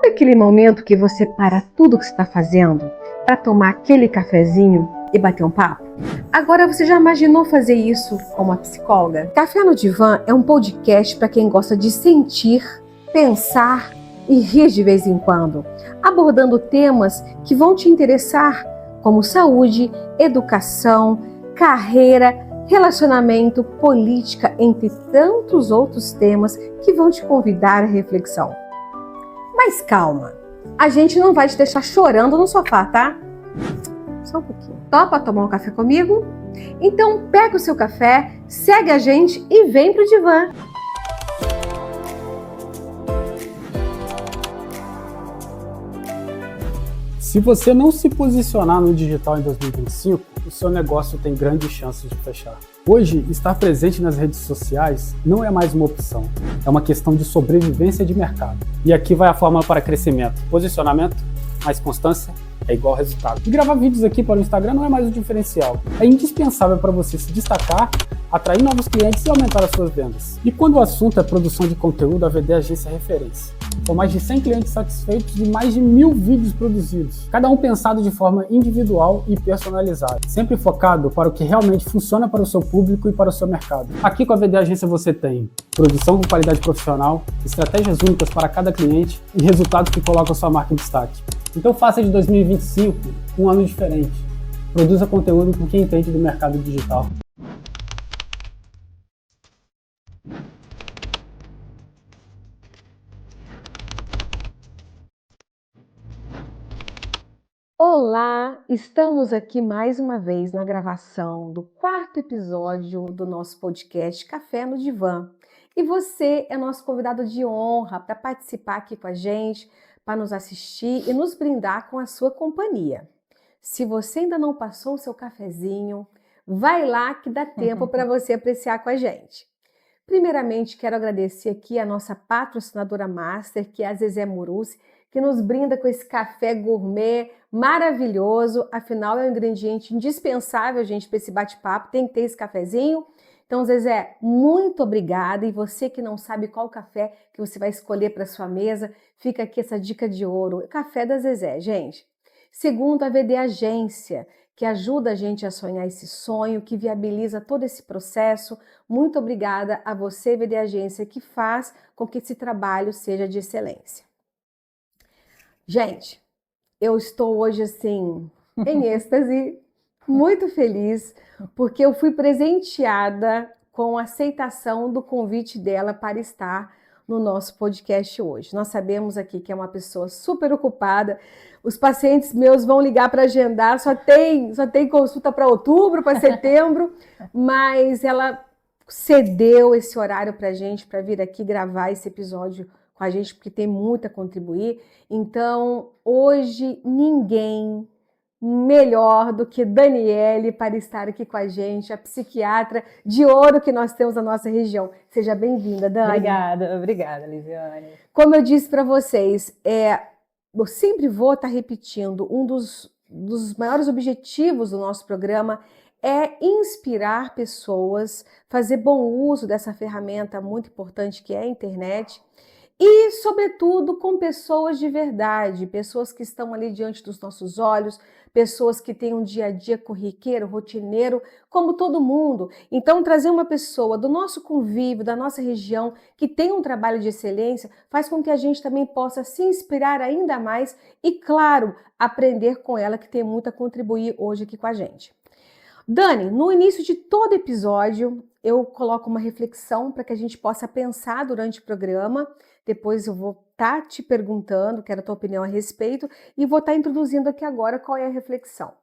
Sabe aquele momento que você para tudo que você está fazendo para tomar aquele cafezinho e bater um papo? Agora você já imaginou fazer isso com uma psicóloga? Café no Divã é um podcast para quem gosta de sentir, pensar e rir de vez em quando, abordando temas que vão te interessar, como saúde, educação, carreira, relacionamento, política, entre tantos outros temas que vão te convidar à reflexão. Mas calma, a gente não vai te deixar chorando no sofá, tá? Só um pouquinho. Topa tomar um café comigo? Então pega o seu café, segue a gente e vem pro divã. Se você não se posicionar no digital em 2025, o seu negócio tem grandes chances de fechar. Hoje, estar presente nas redes sociais não é mais uma opção, é uma questão de sobrevivência de mercado. E aqui vai a fórmula para crescimento. Posicionamento, mais constância, é igual resultado. E gravar vídeos aqui para o Instagram não é mais um diferencial. É indispensável para você se destacar, atrair novos clientes e aumentar as suas vendas. E quando o assunto é produção de conteúdo, a VD Agência é referência. Com mais de 100 clientes satisfeitos e mais de 1000 vídeos produzidos, cada um pensado de forma individual e personalizada, sempre focado para o que realmente funciona para o seu público e para o seu mercado. Aqui com a VD Agência você tem produção com qualidade profissional, estratégias únicas para cada cliente e resultados que colocam a sua marca em destaque. Então faça de 2025 um ano diferente. Produza conteúdo com quem entende do mercado digital. Olá, estamos aqui mais uma vez na gravação do 4º episódio do nosso podcast Café no Divã. E você é nosso convidado de honra para participar aqui com a gente, para nos assistir e nos brindar com a sua companhia. Se você ainda não passou o seu cafezinho, vai lá que dá tempo para você apreciar com a gente. Primeiramente, quero agradecer aqui a nossa patrocinadora master, que é a Zezé Murucci, que nos brinda com esse café gourmet maravilhoso. Afinal, é um ingrediente indispensável, gente, para esse bate-papo. Tem que ter esse cafezinho. Então, Zezé, muito obrigada. E você que não sabe qual café que você vai escolher para sua mesa, fica aqui essa dica de ouro. Café da Zezé, gente. Segundo, a VD Agência, que ajuda a gente a sonhar esse sonho, que viabiliza todo esse processo. Muito obrigada a você, VD Agência, que faz com que esse trabalho seja de excelência. Gente, eu estou hoje assim, em êxtase, muito feliz, porque eu fui presenteada com a aceitação do convite dela para estar no nosso podcast hoje. Nós sabemos aqui que é uma pessoa super ocupada, os pacientes meus vão ligar para agendar, só tem consulta para outubro, para setembro, mas ela cedeu esse horário para a gente, para vir aqui gravar esse episódio com a gente, porque tem muito a contribuir. Então, hoje, ninguém melhor do que Daniele para estar aqui com a gente, a psiquiatra de ouro que nós temos na nossa região. Seja bem-vinda, Dani. Obrigada, Lisiane. Como eu disse para vocês, eu sempre vou estar repetindo, um dos maiores objetivos do nosso programa é inspirar pessoas, fazer bom uso dessa ferramenta muito importante que é a internet, e, sobretudo, com pessoas de verdade, pessoas que estão ali diante dos nossos olhos, pessoas que têm um dia a dia corriqueiro, rotineiro, como todo mundo. Então, trazer uma pessoa do nosso convívio, da nossa região, que tem um trabalho de excelência, faz com que a gente também possa se inspirar ainda mais e, claro, aprender com ela, que tem muito a contribuir hoje aqui com a gente. Dani, no início de todo episódio, eu coloco uma reflexão para que a gente possa pensar durante o programa. Depois eu vou estar te perguntando, quero a tua opinião a respeito, e vou estar introduzindo aqui agora qual é a reflexão.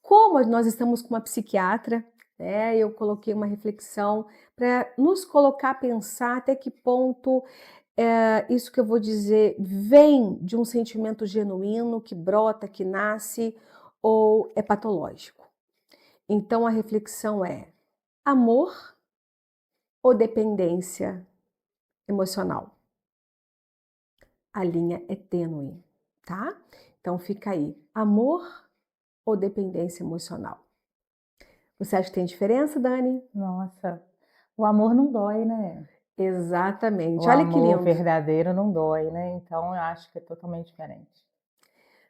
Como nós estamos com uma psiquiatra, né, eu coloquei uma reflexão para nos colocar a pensar até que ponto isso que eu vou dizer vem de um sentimento genuíno, que brota, que nasce, ou é patológico. Então a reflexão é: amor ou dependência emocional? A linha é tênue, tá? Então fica aí, amor ou dependência emocional? Você acha que tem diferença, Dani? Nossa, o amor não dói, né? Exatamente. O Olha que amor lindo. verdadeiro não dói, né? Então eu acho que é totalmente diferente.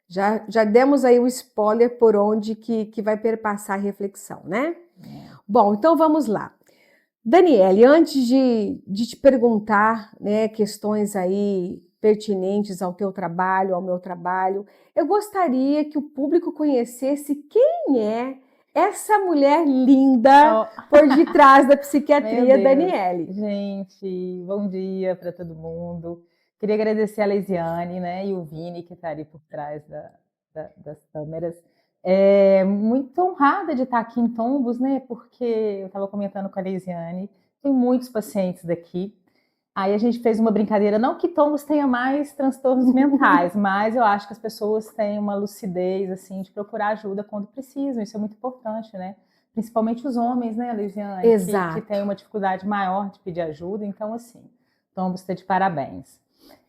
Já demos aí o spoiler por onde que vai perpassar a reflexão, né? Bom, então vamos lá. Daniele, antes de te perguntar, né, questões aí pertinentes ao teu trabalho, ao meu trabalho, eu gostaria que o público conhecesse quem é essa mulher linda por detrás da Meu psiquiatria, Deus. Daniele. Gente, bom dia para todo mundo. Queria agradecer a Leisiane, né, e o Vini, que está ali por trás das câmeras. Muito honrada de estar aqui em Tombos, né, porque eu estava comentando com a Leisiane, tem muitos pacientes daqui. Aí a gente fez uma brincadeira, não que Tombos tenha mais transtornos mentais, mas eu acho que as pessoas têm uma lucidez, assim, de procurar ajuda quando precisam, isso é muito importante, né? Principalmente os homens, né, Lisiane? Exato. Que tem uma dificuldade maior de pedir ajuda, então, assim, Tombos está de parabéns.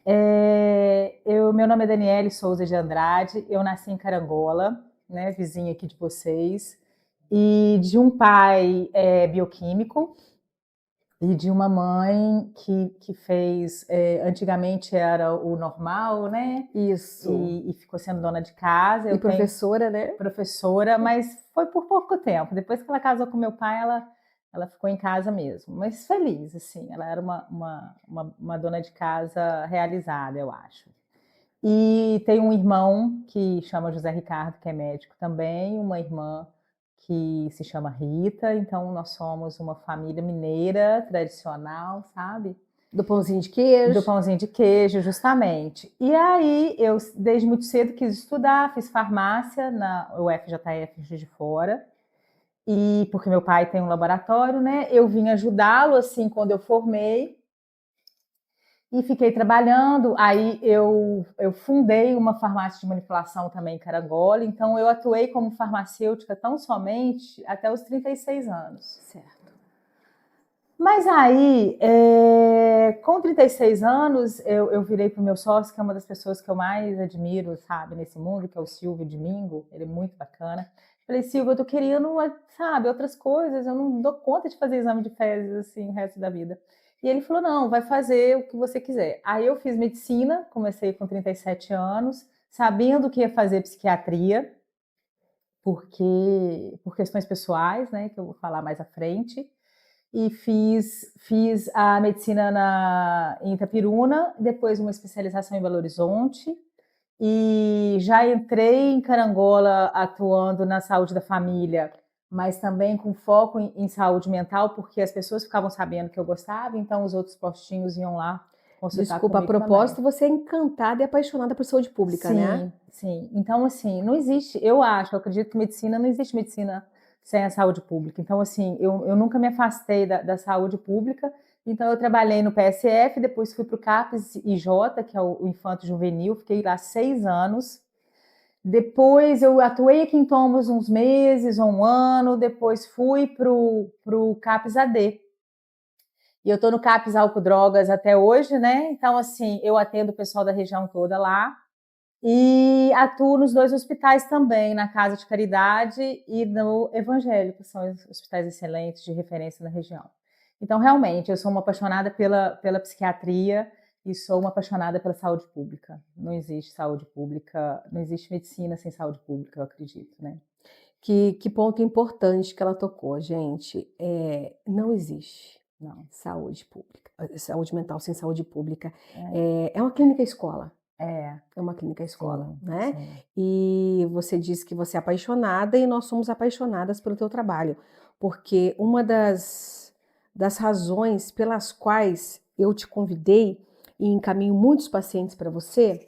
Meu nome é Daniele Souza de Andrade, eu nasci em Carangola, né, vizinha aqui de vocês, e de um pai bioquímico, e de uma mãe que fez, antigamente era o normal, né? Isso. E ficou sendo dona de casa. E professora, né? Professora, mas foi por pouco tempo. Depois que ela casou com meu pai, ela ficou em casa mesmo. Mas feliz, assim. Ela era uma dona de casa realizada, eu acho. E tem um irmão que chama José Ricardo, que é médico também, uma irmã que se chama Rita, então nós somos uma família mineira tradicional, sabe? Do pãozinho de queijo. Do pãozinho de queijo, justamente. E aí eu, desde muito cedo, quis estudar, fiz farmácia na UFJF Juiz de Fora, e porque meu pai tem um laboratório, né? Eu vim ajudá-lo, assim, quando eu formei, e fiquei trabalhando. Aí eu fundei uma farmácia de manipulação também em Carangola, então eu atuei como farmacêutica tão somente até os 36 anos. Certo. Mas aí, com 36 anos, eu virei para o meu sócio, que é uma das pessoas que eu mais admiro, sabe, nesse mundo, que é o Silvio Domingo, ele é muito bacana. Falei, Silvio, eu tô querendo, sabe, outras coisas, eu não dou conta de fazer exame de fezes, assim, o resto da vida. E ele falou, não, vai fazer o que você quiser. Aí eu fiz medicina, comecei com 37 anos, sabendo que ia fazer psiquiatria, por questões pessoais, né, que eu vou falar mais à frente. E fiz a medicina em Itapiruna, depois uma especialização em Belo Horizonte, e já entrei em Carangola atuando na saúde da família, mas também com foco em saúde mental, porque as pessoas ficavam sabendo que eu gostava, então os outros postinhos iam lá consultar Desculpa, a comigo propósito, também. você é encantada e apaixonada por saúde pública, Sim, né? Sim. Então, assim, não existe, eu acredito que medicina, não existe medicina sem a saúde pública. Então, assim, eu nunca me afastei da saúde pública. Então, eu trabalhei no PSF, depois fui para o CAPES IJ, que é o Infanto Juvenil, fiquei lá 6 anos. Depois eu atuei aqui em Tombos uns meses ou um ano, depois fui para o CAPES AD. E eu estou no CAPES Álcool Drogas até hoje, né? Então, assim, eu atendo o pessoal da região toda lá. E atuo nos 2 hospitais também, na Casa de Caridade e no Evangélico, são hospitais excelentes de referência na região. Então, realmente, eu sou uma apaixonada pela psiquiatria e sou uma apaixonada pela saúde pública. Não existe saúde pública, não existe medicina sem saúde pública, eu acredito, né? Que ponto importante que ela tocou, gente. Não existe saúde pública, saúde mental sem saúde pública. É uma clínica escola. É uma clínica escola, né? Sim. E você disse que você é apaixonada e nós somos apaixonadas pelo teu trabalho, porque uma das razões pelas quais eu te convidei e encaminho muitos pacientes para você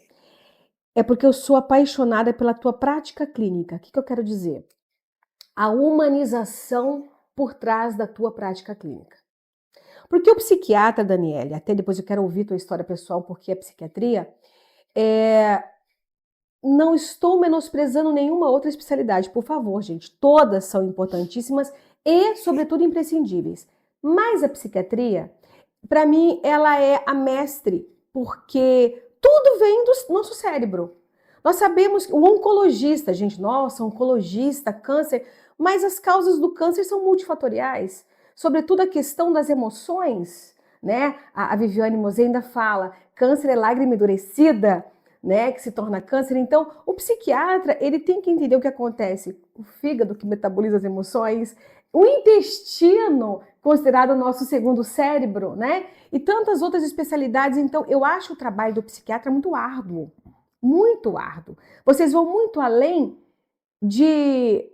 é porque eu sou apaixonada pela tua prática clínica. O que eu quero dizer? A humanização por trás da tua prática clínica. Porque o psiquiatra, Daniele, até depois eu quero ouvir tua história pessoal, porque é psiquiatria, não estou menosprezando nenhuma outra especialidade, por favor, gente. Todas são importantíssimas e, sobretudo, imprescindíveis. Mas a psiquiatria, para mim, ela é a mestre, porque tudo vem do nosso cérebro. Nós sabemos que o oncologista, gente, nossa, oncologista, câncer, mas as causas do câncer são multifatoriais. Sobretudo a questão das emoções, né? A Viviane Mosenda fala, câncer é lágrima endurecida, né? Que se torna câncer. Então, o psiquiatra, ele tem que entender o que acontece. O fígado que metaboliza as emoções, o intestino, considerado o nosso segundo cérebro, né? E tantas outras especialidades. Então, eu acho o trabalho do psiquiatra muito árduo. Muito árduo. Vocês vão muito além de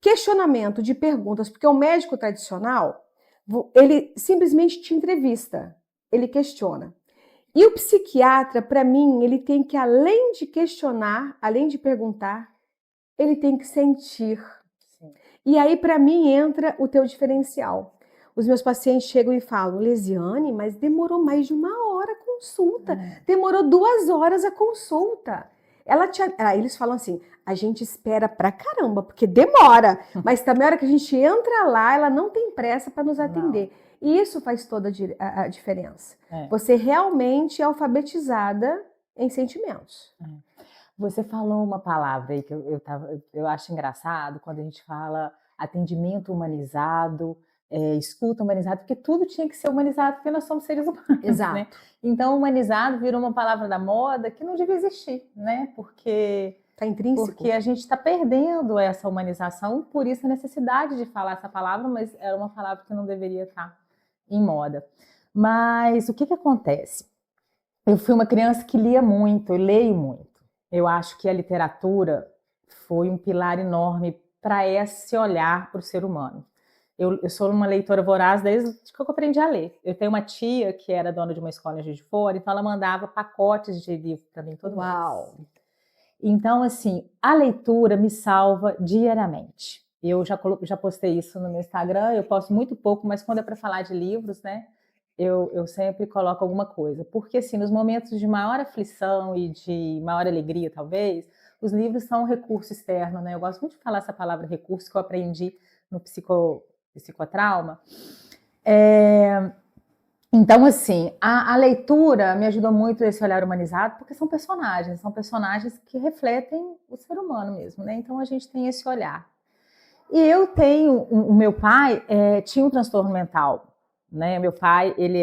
questionamento, de perguntas, porque o médico tradicional, ele simplesmente te entrevista, ele questiona. E o psiquiatra, para mim, ele tem que, além de questionar, além de perguntar, ele tem que sentir. Sim. E aí, para mim, entra o teu diferencial. Os meus pacientes chegam e falam, Lesiane, mas demorou mais de 1 hora a consulta. Demorou 2 horas a consulta. Eles falam assim, a gente espera pra caramba, porque demora. Mas também a hora que a gente entra lá, ela não tem pressa para nos atender. E isso faz toda a diferença. Você realmente é alfabetizada em sentimentos. Você falou uma palavra aí que eu acho engraçado, quando a gente fala atendimento humanizado, escuta humanizada, porque tudo tinha que ser humanizado, porque nós somos seres humanos. Exato. Né? Então, humanizado virou uma palavra da moda que não devia existir, né? Porque está intrínseco. Porque a gente está perdendo essa humanização, por isso a necessidade de falar essa palavra, mas era uma palavra que não deveria estar em moda. Mas o que acontece? Eu fui uma criança que lia muito, eu leio muito. Eu acho que a literatura foi um pilar enorme para esse olhar para o ser humano. Eu sou uma leitora voraz desde que eu aprendi a ler. Eu tenho uma tia que era dona de uma escola em Juiz de Fora, então ela mandava pacotes de livro para mim todo mês. Então, assim, a leitura me salva diariamente. Eu já postei isso no meu Instagram, eu posto muito pouco, mas quando é para falar de livros, né, eu sempre coloco alguma coisa. Porque, assim, nos momentos de maior aflição e de maior alegria, talvez, os livros são um recurso externo, né? Eu gosto muito de falar essa palavra recurso, que eu aprendi no psicotrauma. Então, assim, a leitura me ajudou muito esse olhar humanizado, porque são personagens que refletem o ser humano mesmo, né? Então, a gente tem esse olhar. E eu tenho, o meu pai tinha um transtorno mental, né? Meu pai, ele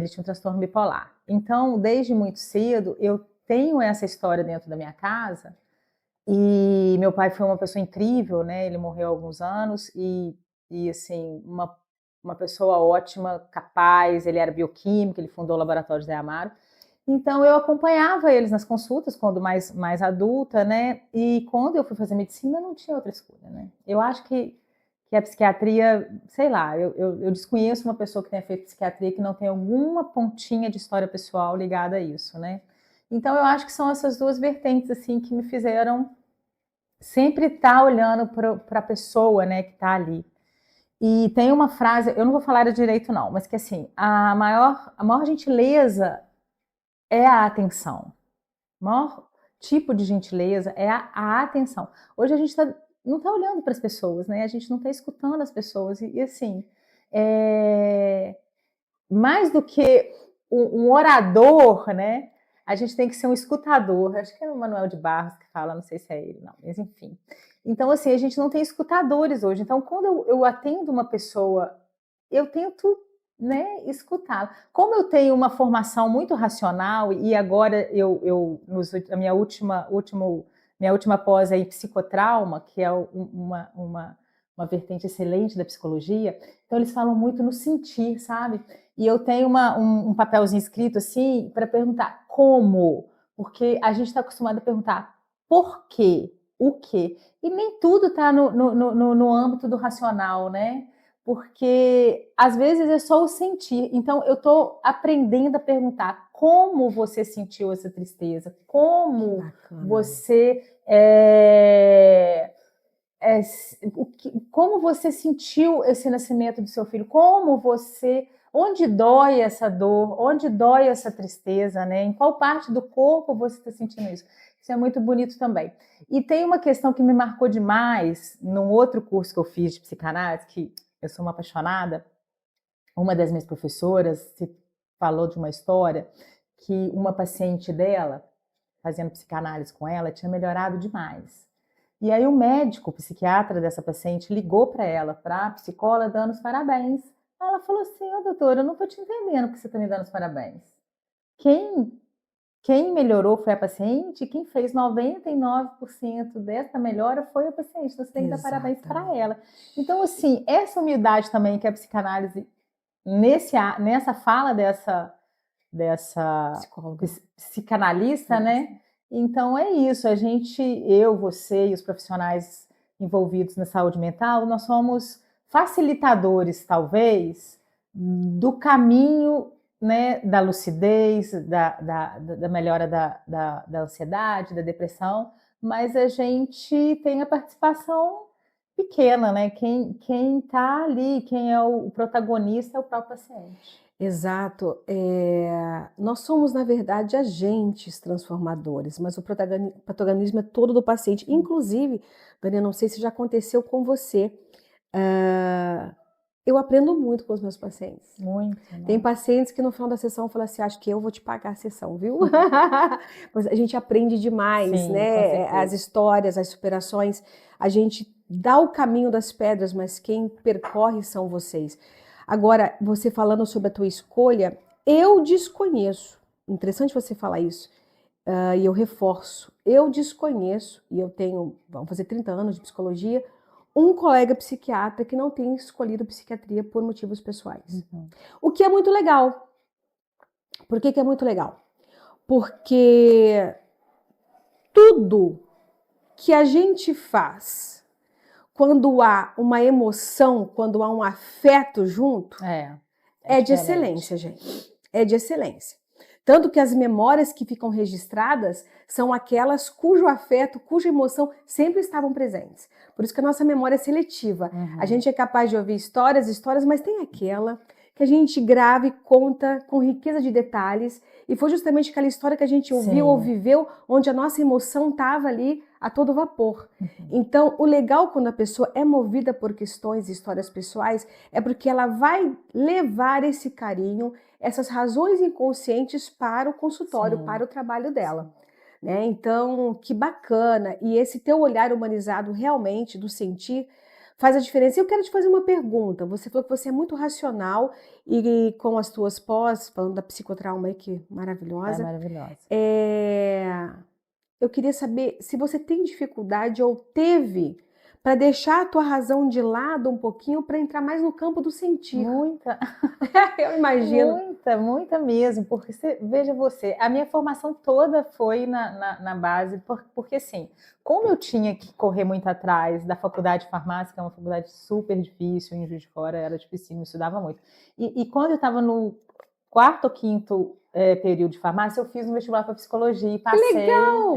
tinha um transtorno bipolar. Então, desde muito cedo, eu tenho essa história dentro da minha casa, e meu pai foi uma pessoa incrível, né? Ele morreu há alguns anos, e assim, uma pessoa ótima, capaz, ele era bioquímico, ele fundou o Laboratório Zé Amaro. Então, eu acompanhava eles nas consultas, quando mais adulta, né? E quando eu fui fazer medicina, não tinha outra escolha, né? Eu acho que a psiquiatria, sei lá, eu desconheço uma pessoa que tenha feito psiquiatria que não tem alguma pontinha de história pessoal ligada a isso, né? Então, eu acho que são essas duas vertentes, assim, que me fizeram sempre estar olhando para a pessoa, né, que está ali. E tem uma frase, eu não vou falar direito não, mas que assim, a maior gentileza é a atenção. O maior tipo de gentileza é a atenção. Hoje a gente não está olhando para as pessoas, né? A gente não está escutando as pessoas. E assim, mais do que um orador, né? A gente tem que ser um escutador. Acho que é o Manuel de Barros que fala, não sei se é ele, não, mas enfim. Então, assim, a gente não tem escutadores hoje. Então, quando eu atendo uma pessoa, eu tento, né, escutá-la. Como eu tenho uma formação muito racional, e agora a minha última pós é em psicotrauma, que é uma vertente excelente da psicologia, então eles falam muito no sentir, sabe? E eu tenho um papelzinho escrito assim para perguntar como, porque a gente está acostumado a perguntar por quê, o quê, e nem tudo está no âmbito do racional, né? Porque às vezes é só o sentir. Então eu estou aprendendo a perguntar como você sentiu essa tristeza, como você como você sentiu esse nascimento do seu filho, onde dói essa dor, onde dói essa tristeza, né? Em qual parte do corpo você está sentindo isso? Isso é muito bonito também. E tem uma questão que me marcou demais num outro curso que eu fiz de psicanálise, que eu sou uma apaixonada. Uma das minhas professoras falou de uma história que uma paciente dela, fazendo psicanálise com ela, tinha melhorado demais. E aí o médico, o psiquiatra dessa paciente, ligou para ela, para a psicóloga, dando os parabéns, Ela falou assim, ô doutora, eu não tô te entendendo porque você tá me dando os parabéns. Quem Quem melhorou foi a paciente, quem fez 99% dessa melhora foi a paciente, então você tem que dar parabéns para ela. Então, assim, essa humildade também que a psicanálise, nessa fala dessa psicanalista, né? Então é isso, a gente, eu, você e os profissionais envolvidos na saúde mental, nós somos facilitadores, talvez, do caminho, né, da lucidez, da melhora da ansiedade, da depressão, mas a gente tem a participação pequena, né? Quem tá ali, quem é o protagonista é o próprio paciente. Exato. Nós somos, na verdade, agentes transformadores, mas o protagonismo é todo do paciente. Inclusive, Dani, não sei se já aconteceu com você. Eu aprendo muito com os meus pacientes. Muito. Tem pacientes que no final da sessão falam assim, acho que eu vou te pagar a sessão, viu? Mas a gente aprende demais, Sim, né? As histórias, as superações. A gente dá o caminho das pedras, mas quem percorre são vocês. Agora, você falando sobre a tua escolha, eu desconheço. Interessante você falar isso. E eu reforço. Eu desconheço, e eu tenho, vamos fazer 30 anos de psicologia, um colega psiquiatra que não tenha escolhido psiquiatria por motivos pessoais. O que é muito legal. Por que é muito legal? Porque tudo que a gente faz quando há uma emoção, quando há um afeto junto, é de excelência, gente. É de excelência. Tanto que as memórias que ficam registradas são aquelas cujo afeto, cuja emoção sempre estavam presentes. Por isso que a nossa memória é seletiva. A gente é capaz de ouvir histórias, mas tem aquela que a gente grava e conta com riqueza de detalhes. E foi justamente aquela história que a gente ouviu ou viveu, onde a nossa emoção estava ali a todo vapor. Então, o legal quando a pessoa é movida por questões e histórias pessoais é porque ela vai levar esse carinho, essas razões inconscientes para o consultório, para o trabalho dela. Né? Então, que bacana. E esse teu olhar humanizado realmente do sentir faz a diferença. E eu quero te fazer uma pergunta. Você falou que você é muito racional e com as tuas pós, falando da psicotrauma aí, que maravilhosa. É maravilhosa. Eu queria saber se você tem dificuldade ou teve para deixar a tua razão de lado um pouquinho para entrar mais no campo do sentir. Muita. Eu imagino. Muita mesmo, porque veja você, a minha formação toda foi na base, porque assim, como eu tinha que correr muito atrás da faculdade de farmácia, que é uma faculdade super difícil, em Juiz de Fora, era difícil, eu estudava muito. E quando eu estava no quarto ou quinto período de farmácia, eu fiz um vestibular para psicologia e passei. Que legal!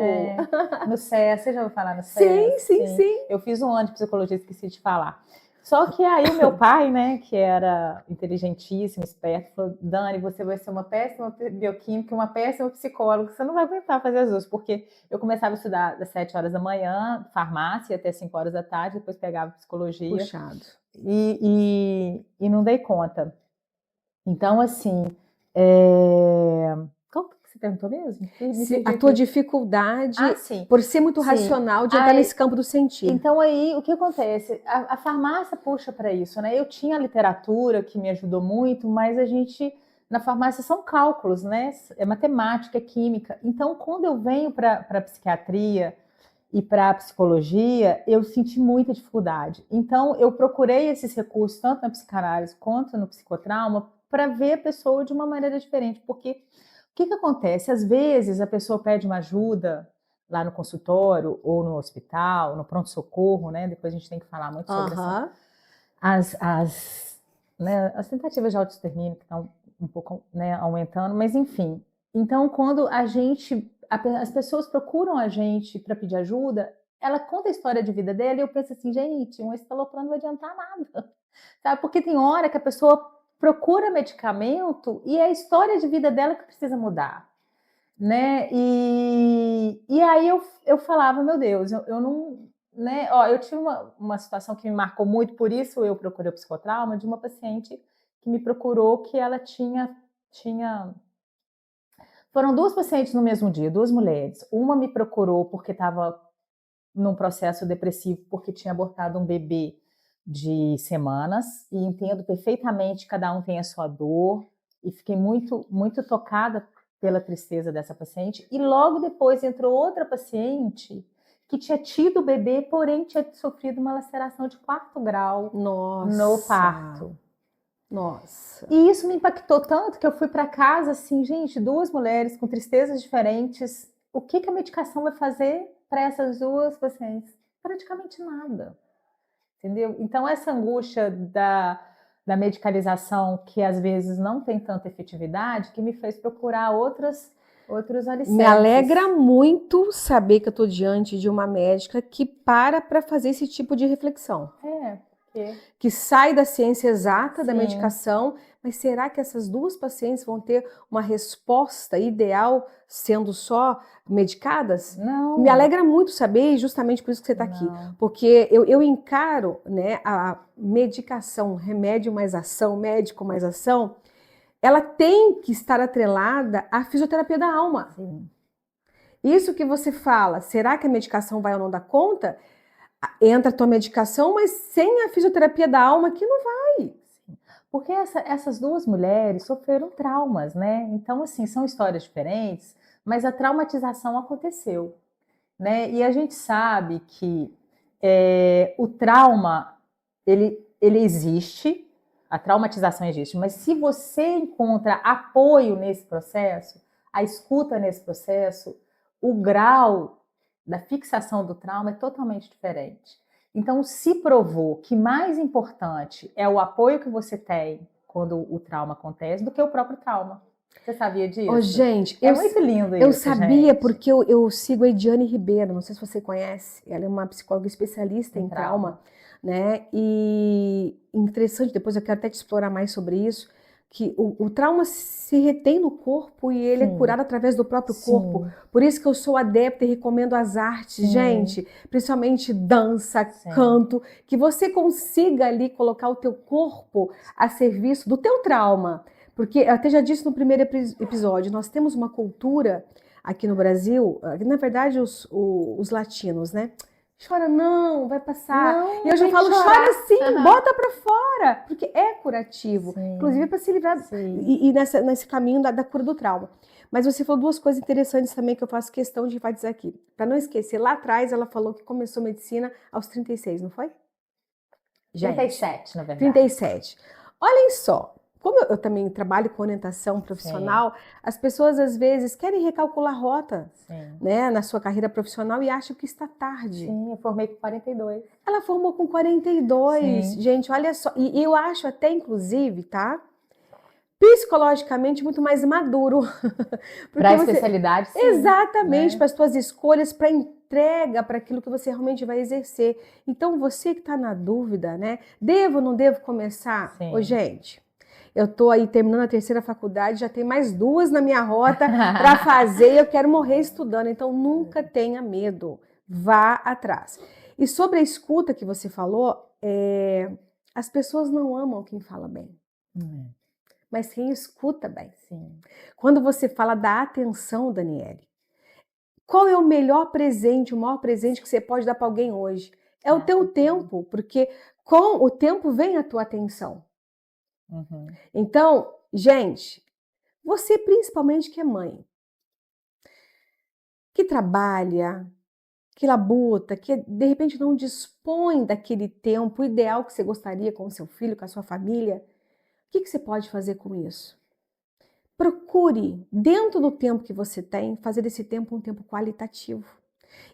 No SES, você já ouviu falar no SES? Sim. Eu fiz um ano de psicologia, esqueci de falar. Só que aí o meu pai, né, que era inteligentíssimo, esperto, falou, Dani, você vai ser uma péssima bioquímica e uma péssima psicóloga, você não vai aguentar fazer as duas, porque eu começava a estudar das 7 horas da manhã, farmácia, até 5 horas da tarde, depois pegava psicologia. Puxado. E não dei conta. Então, assim, qual que você perguntou mesmo? A tua dificuldade por ser muito racional de entrar nesse campo do sentir. Então aí, o que acontece? A farmácia puxa para isso, né? Eu tinha a literatura que me ajudou muito, mas a gente, na farmácia, são cálculos, né? É matemática, é química. Então, quando eu venho para a psiquiatria e para a psicologia, eu senti muita dificuldade. Então, eu procurei esses recursos, tanto na psicanálise quanto no psicotrauma, para ver a pessoa de uma maneira diferente, porque o que acontece? Às vezes a pessoa pede uma ajuda lá no consultório ou no hospital, no pronto-socorro, né? Depois a gente tem que falar muito sobre as tentativas de autoextermínio que estão um pouco, né, aumentando, mas enfim. Então, quando as pessoas procuram a gente para pedir ajuda, ela conta a história de vida dela e eu penso assim, gente, um estalopram não vai adiantar nada, sabe? Porque tem hora que a pessoa procura medicamento e é a história de vida dela que precisa mudar, né? E aí eu falava, meu Deus, eu não, né? Eu tive uma situação que me marcou muito, por isso eu procurei o psicotrauma, de uma paciente que me procurou que ela tinha foram 2 pacientes no mesmo dia, 2 mulheres. Uma me procurou porque estava num processo depressivo, porque tinha abortado um bebê de semanas e entendo perfeitamente, cada um tem a sua dor, e fiquei muito, muito tocada pela tristeza dessa paciente. E logo depois entrou outra paciente que tinha tido o bebê, porém tinha sofrido uma laceração de 4º grau no parto. Nossa. E isso me impactou tanto que eu fui para casa assim, gente, 2 mulheres com tristezas diferentes. O que a medicação vai fazer para essas 2 pacientes? Praticamente nada. Entendeu? Então, essa angústia da medicalização, que às vezes não tem tanta efetividade, que me fez procurar outros alicerces. Me alegra muito saber que eu estou diante de uma médica que para fazer esse tipo de reflexão. Que sai da ciência exata da medicação, mas será que essas 2 pacientes vão ter uma resposta ideal sendo só medicadas? Não. Me alegra muito saber, e justamente por isso que você está aqui. Porque eu encaro, né, a medicação, remédio mais ação, médico mais ação, ela tem que estar atrelada à fisioterapia da alma. Sim. Isso que você fala, será que a medicação vai ou não dar conta? Entra a tua medicação, mas sem a fisioterapia da alma que não vai. Porque essas 2 mulheres sofreram traumas, né? Então, assim, são histórias diferentes, mas a traumatização aconteceu, né? E a gente sabe que o trauma, ele existe, a traumatização existe, mas se você encontra apoio nesse processo, a escuta nesse processo, o grau da fixação do trauma é totalmente diferente. Então, se provou que mais importante é o apoio que você tem quando o trauma acontece do que o próprio trauma. Você sabia disso? Gente, muito lindo isso, eu sabia, gente. porque eu sigo a Ediane Ribeiro, não sei se você conhece, ela é uma psicóloga especialista em trauma, né? E interessante, depois eu quero até te explorar mais sobre isso, que o trauma se retém no corpo e ele é curado através do próprio corpo. Por isso que eu sou adepta e recomendo as artes, gente, principalmente dança, canto, que você consiga ali colocar o teu corpo a serviço do teu trauma. Porque, eu até já disse no primeiro episódio, nós temos uma cultura aqui no Brasil, na verdade os latinos, né? Chora não, vai passar. Não, e eu já falo, chora sim, bota pra fora, porque é curativo. Inclusive para se livrar e nesse caminho da cura do trauma. Mas você falou 2 coisas interessantes também que eu faço questão de enfatizar aqui. Para não esquecer, lá atrás ela falou que começou medicina aos 36, não foi? Gente, 37, na verdade. 37. Olhem só. Como eu também trabalho com orientação profissional, as pessoas às vezes querem recalcular a rota, né, na sua carreira profissional e acham que está tarde. Sim, eu formei com 42. Ela formou com 42, gente, olha só. E eu acho até, inclusive, tá? Psicologicamente muito mais maduro. Para a especialidade, sim. Exatamente, para as tuas escolhas, para entrega, para aquilo que você realmente vai exercer. Então, você que está na dúvida, né? Devo ou não devo começar? Ô, gente... Eu estou aí terminando a 3ª faculdade, já tem mais 2 na minha rota para fazer e eu quero morrer estudando. Então, nunca tenha medo. Vá atrás. E sobre a escuta que você falou, as pessoas não amam quem fala bem, mas quem escuta bem. Quando você fala da atenção, Daniele, qual é o melhor presente, o maior presente que você pode dar para alguém hoje? É o teu tempo, porque com o tempo vem a tua atenção. Então, gente, você principalmente que é mãe, que trabalha, que labuta, que de repente não dispõe daquele tempo ideal que você gostaria com o seu filho, com a sua família, o que você pode fazer com isso? Procure, dentro do tempo que você tem, fazer desse tempo um tempo qualitativo.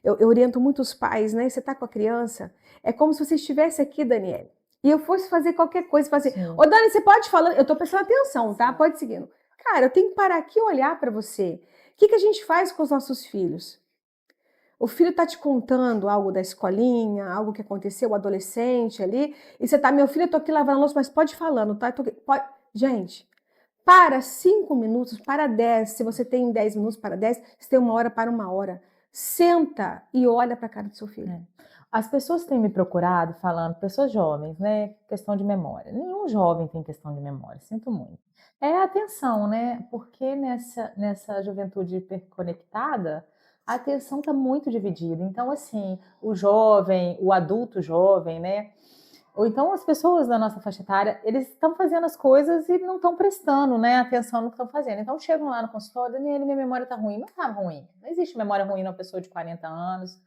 Eu oriento muitos pais, né? Você está com a criança, é como se você estivesse aqui, Daniele, e eu fosse fazer qualquer coisa, fazer, ô Dani, você pode falar, eu tô prestando atenção, tá? Pode seguir. Cara, eu tenho que parar aqui e olhar para você. O que a gente faz com os nossos filhos? O filho tá te contando algo da escolinha, algo que aconteceu, o adolescente ali, e você tá, meu filho, eu tô aqui lavando a louça, mas pode ir falando, tá? Gente, para 5 minutos, para 10, se você tem 10 minutos, para 10, se tem 1 hora, para 1 hora. Senta e olha para a cara do seu filho. As pessoas têm me procurado falando, pessoas jovens, né? Questão de memória. Nenhum jovem tem questão de memória, sinto muito. É a atenção, né? Porque nessa juventude hiperconectada, a atenção está muito dividida. Então, assim, o jovem, o adulto jovem, né? Ou então as pessoas da nossa faixa etária, eles estão fazendo as coisas e não estão prestando, né, atenção no que estão fazendo. Então chegam lá no consultório, Daniela, minha memória está ruim. Não está ruim. Não existe memória ruim numa pessoa de 40 anos,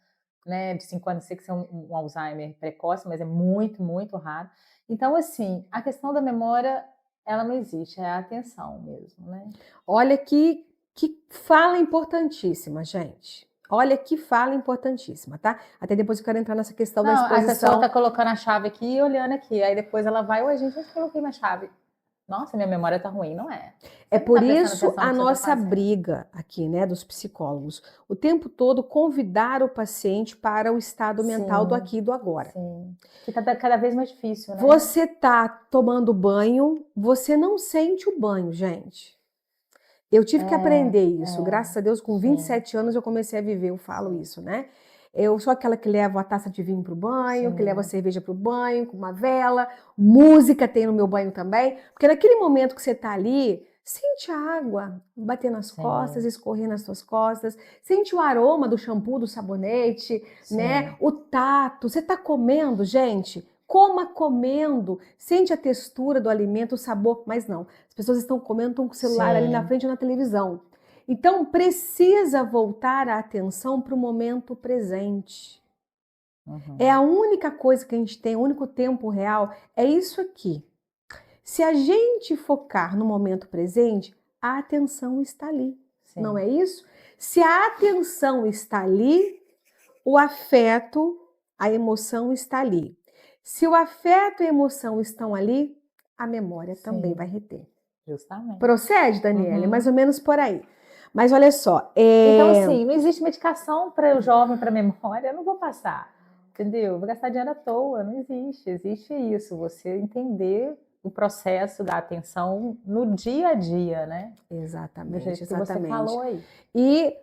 né, de 5 anos, sei que isso é um Alzheimer precoce, mas é muito, muito raro. Então, assim, a questão da memória, ela não existe, é a atenção mesmo, né? Olha que fala importantíssima, gente. Olha que fala importantíssima, tá? Até depois eu quero entrar nessa questão da Não, a pessoa exposição. está colocando a chave aqui e olhando aqui. Aí depois ela vai, oi, gente, onde eu coloquei minha chave? Nossa, minha memória tá ruim, não é? É Você não por tá prestando isso atenção no a que você tá nossa fazendo. briga aqui, né, dos psicólogos. O tempo todo convidar o paciente para o estado mental do Sim, aqui e do agora. sim. Que tá cada vez mais difícil, né? Você tá tomando banho, você não sente o banho, gente. Eu tive que aprender isso. Graças a Deus, com sim. 27 anos eu comecei a viver, eu falo isso, né? Eu sou aquela que leva a taça de vinho pro banho, que Sim. leva a cerveja pro banho, com uma vela, música tem no meu banho também, porque naquele momento que você tá ali, sente a água bater nas Sim. costas, escorrer nas suas costas, sente o aroma do shampoo, do sabonete, Sim. né? O tato, você tá comendo, gente? Coma comendo, sente a textura do alimento, o sabor, mas não. As pessoas estão comendo, estão com o celular ali na Sim. frente na televisão. Então precisa voltar a atenção para o momento presente. Uhum. É a única coisa que a gente tem, o único tempo real, é isso aqui. Se a gente focar no momento presente, a atenção está ali. Sim. Não é isso? Se a atenção está ali, o afeto, a emoção está ali. Se o afeto e a emoção estão ali, a memória também Sim. vai reter. Justamente. Procede, Daniela? Uhum. Mais ou menos por aí. Mas olha só. Então, assim, não existe medicação para o jovem, para memória, eu não vou passar. Entendeu? Vou gastar dinheiro à toa, não existe. Existe isso, você entender o processo da atenção no dia a dia, né? Exatamente, Do jeito que exatamente. você falou aí. E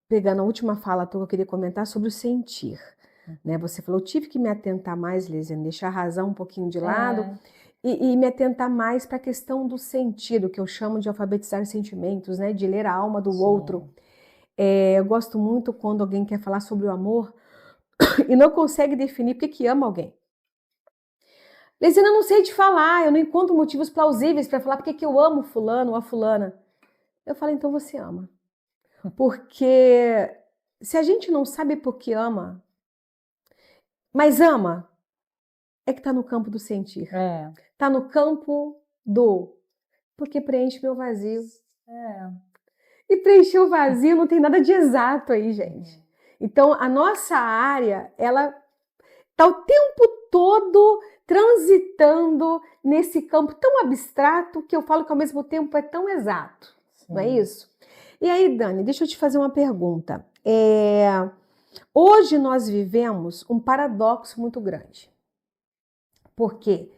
pegando a última fala tua, eu queria comentar sobre o sentir. Né? Você falou, eu tive que me atentar mais, Lisiane, deixar a razão um pouquinho de lado e me atentar mais para a questão do sentido, que eu chamo de alfabetizar sentimentos, né? De ler a alma do outro. Eu gosto muito quando alguém quer falar sobre o amor e não consegue definir por que ama alguém. Lisiane, eu não sei te falar, eu não encontro motivos plausíveis para falar porque que eu amo fulano ou a fulana. Eu falo, então você ama. Porque se a gente não sabe por que ama, mas ama, é que está no campo do sentir. Está no campo do porque preenche meu vazio. E preencher o vazio não tem nada de exato aí, gente. Então, a nossa área, ela está o tempo todo transitando nesse campo tão abstrato que eu falo que ao mesmo tempo é tão exato. Não é isso? E aí, Dani, deixa eu te fazer uma pergunta. Hoje nós vivemos um paradoxo muito grande. Por quê?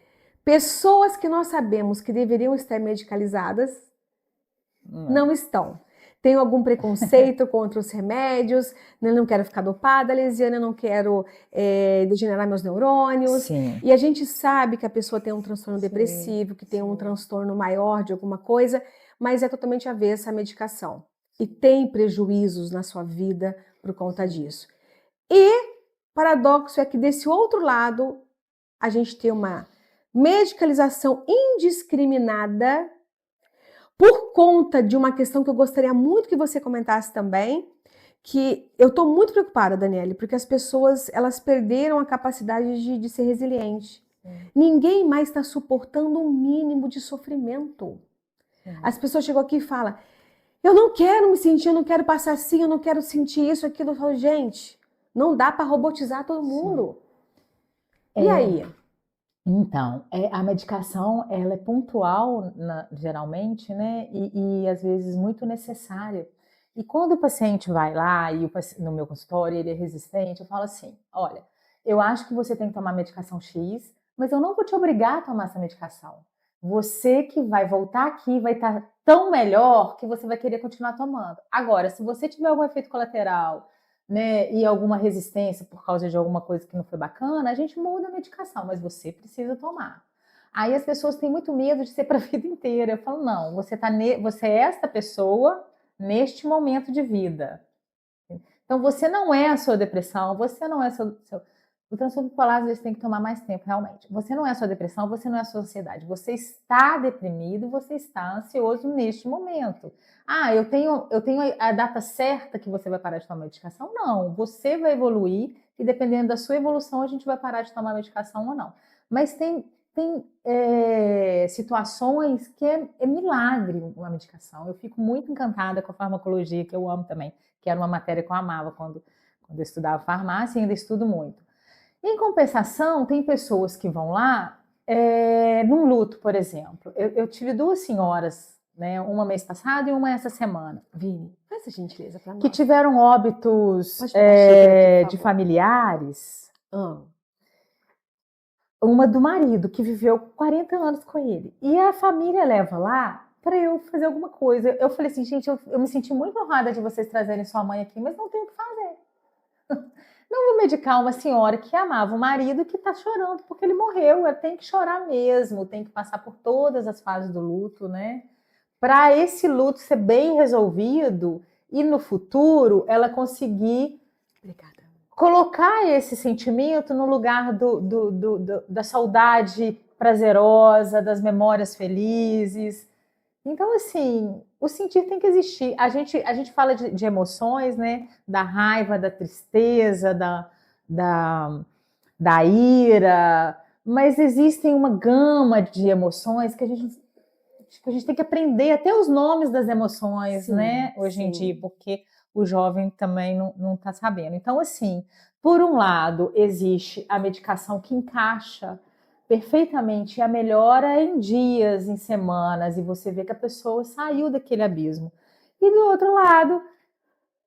Pessoas que nós sabemos que deveriam estar medicalizadas não estão. Tenho algum preconceito contra os remédios, não quero ficar dopada, Lisiane, não quero degenerar meus neurônios. Sim. E a gente sabe que a pessoa tem um transtorno depressivo, que tem um transtorno maior de alguma coisa, mas é totalmente avessa à medicação. E tem prejuízos na sua vida por conta disso. E paradoxo é que desse outro lado, a gente tem uma medicalização indiscriminada por conta de uma questão que eu gostaria muito que você comentasse também, que eu estou muito preocupada, Daniele, porque as pessoas elas perderam a capacidade de ser resiliente. Ninguém mais está suportando um mínimo de sofrimento. As pessoas chegam aqui e falam, eu não quero me sentir, eu não quero passar assim, eu não quero sentir isso, aquilo. Eu falo, gente, não dá para robotizar todo mundo. E aí? Então, a medicação, ela é pontual, geralmente, né? E às vezes muito necessária. E quando o paciente vai lá, no meu consultório, ele é resistente, eu falo assim, olha, eu acho que você tem que tomar medicação X, mas eu não vou te obrigar a tomar essa medicação. Você que vai voltar aqui vai estar tão melhor que você vai querer continuar tomando. Agora, se você tiver algum efeito colateral, né, e alguma resistência por causa de alguma coisa que não foi bacana, a gente muda a medicação, mas você precisa tomar. Aí as pessoas têm muito medo de ser para a vida inteira. Eu falo, não, você é esta pessoa neste momento de vida. Então você não é a sua depressão, você não é O transtorno bipolar, às vezes, tem que tomar mais tempo, realmente. Você não é sua depressão, você não é sua ansiedade. Você está deprimido, você está ansioso neste momento. Ah, eu tenho a data certa que você vai parar de tomar medicação? Não, você vai evoluir e dependendo da sua evolução, a gente vai parar de tomar medicação ou não. Mas tem situações que é milagre uma medicação. Eu fico muito encantada com a farmacologia, que eu amo também, que era uma matéria que eu amava quando eu estudava farmácia e ainda estudo muito. Em compensação, tem pessoas que vão lá, num luto, por exemplo. Eu tive duas senhoras, né, uma mês passado e uma essa semana, Vini, faz essa gentileza para nós. que tiveram óbitos Pode ficar xícara aqui, por de favor. familiares. Ah, Uma do marido, que viveu 40 anos com ele. E a família leva lá para eu fazer alguma coisa. Eu falei assim, gente, eu me senti muito honrada de vocês trazerem sua mãe aqui, mas não tenho o que fazer. Não vou medicar uma senhora que amava o marido que está chorando porque ele morreu. Ela tem que chorar mesmo, tem que passar por todas as fases do luto, né? Para esse luto ser bem resolvido e no futuro ela conseguir obrigada. colocar esse sentimento no lugar da saudade prazerosa, das memórias felizes. Então, assim, o sentir tem que existir. A gente fala de emoções, né? Da raiva, da tristeza, da ira, mas existem uma gama de emoções que a gente tem que aprender até os nomes das emoções, Sim, né? Hoje em sim. dia, porque o jovem também não está sabendo. Então, assim, por um lado, existe a medicação que encaixa perfeitamente a melhora em dias, em semanas, e você vê que a pessoa saiu daquele abismo. E do outro lado,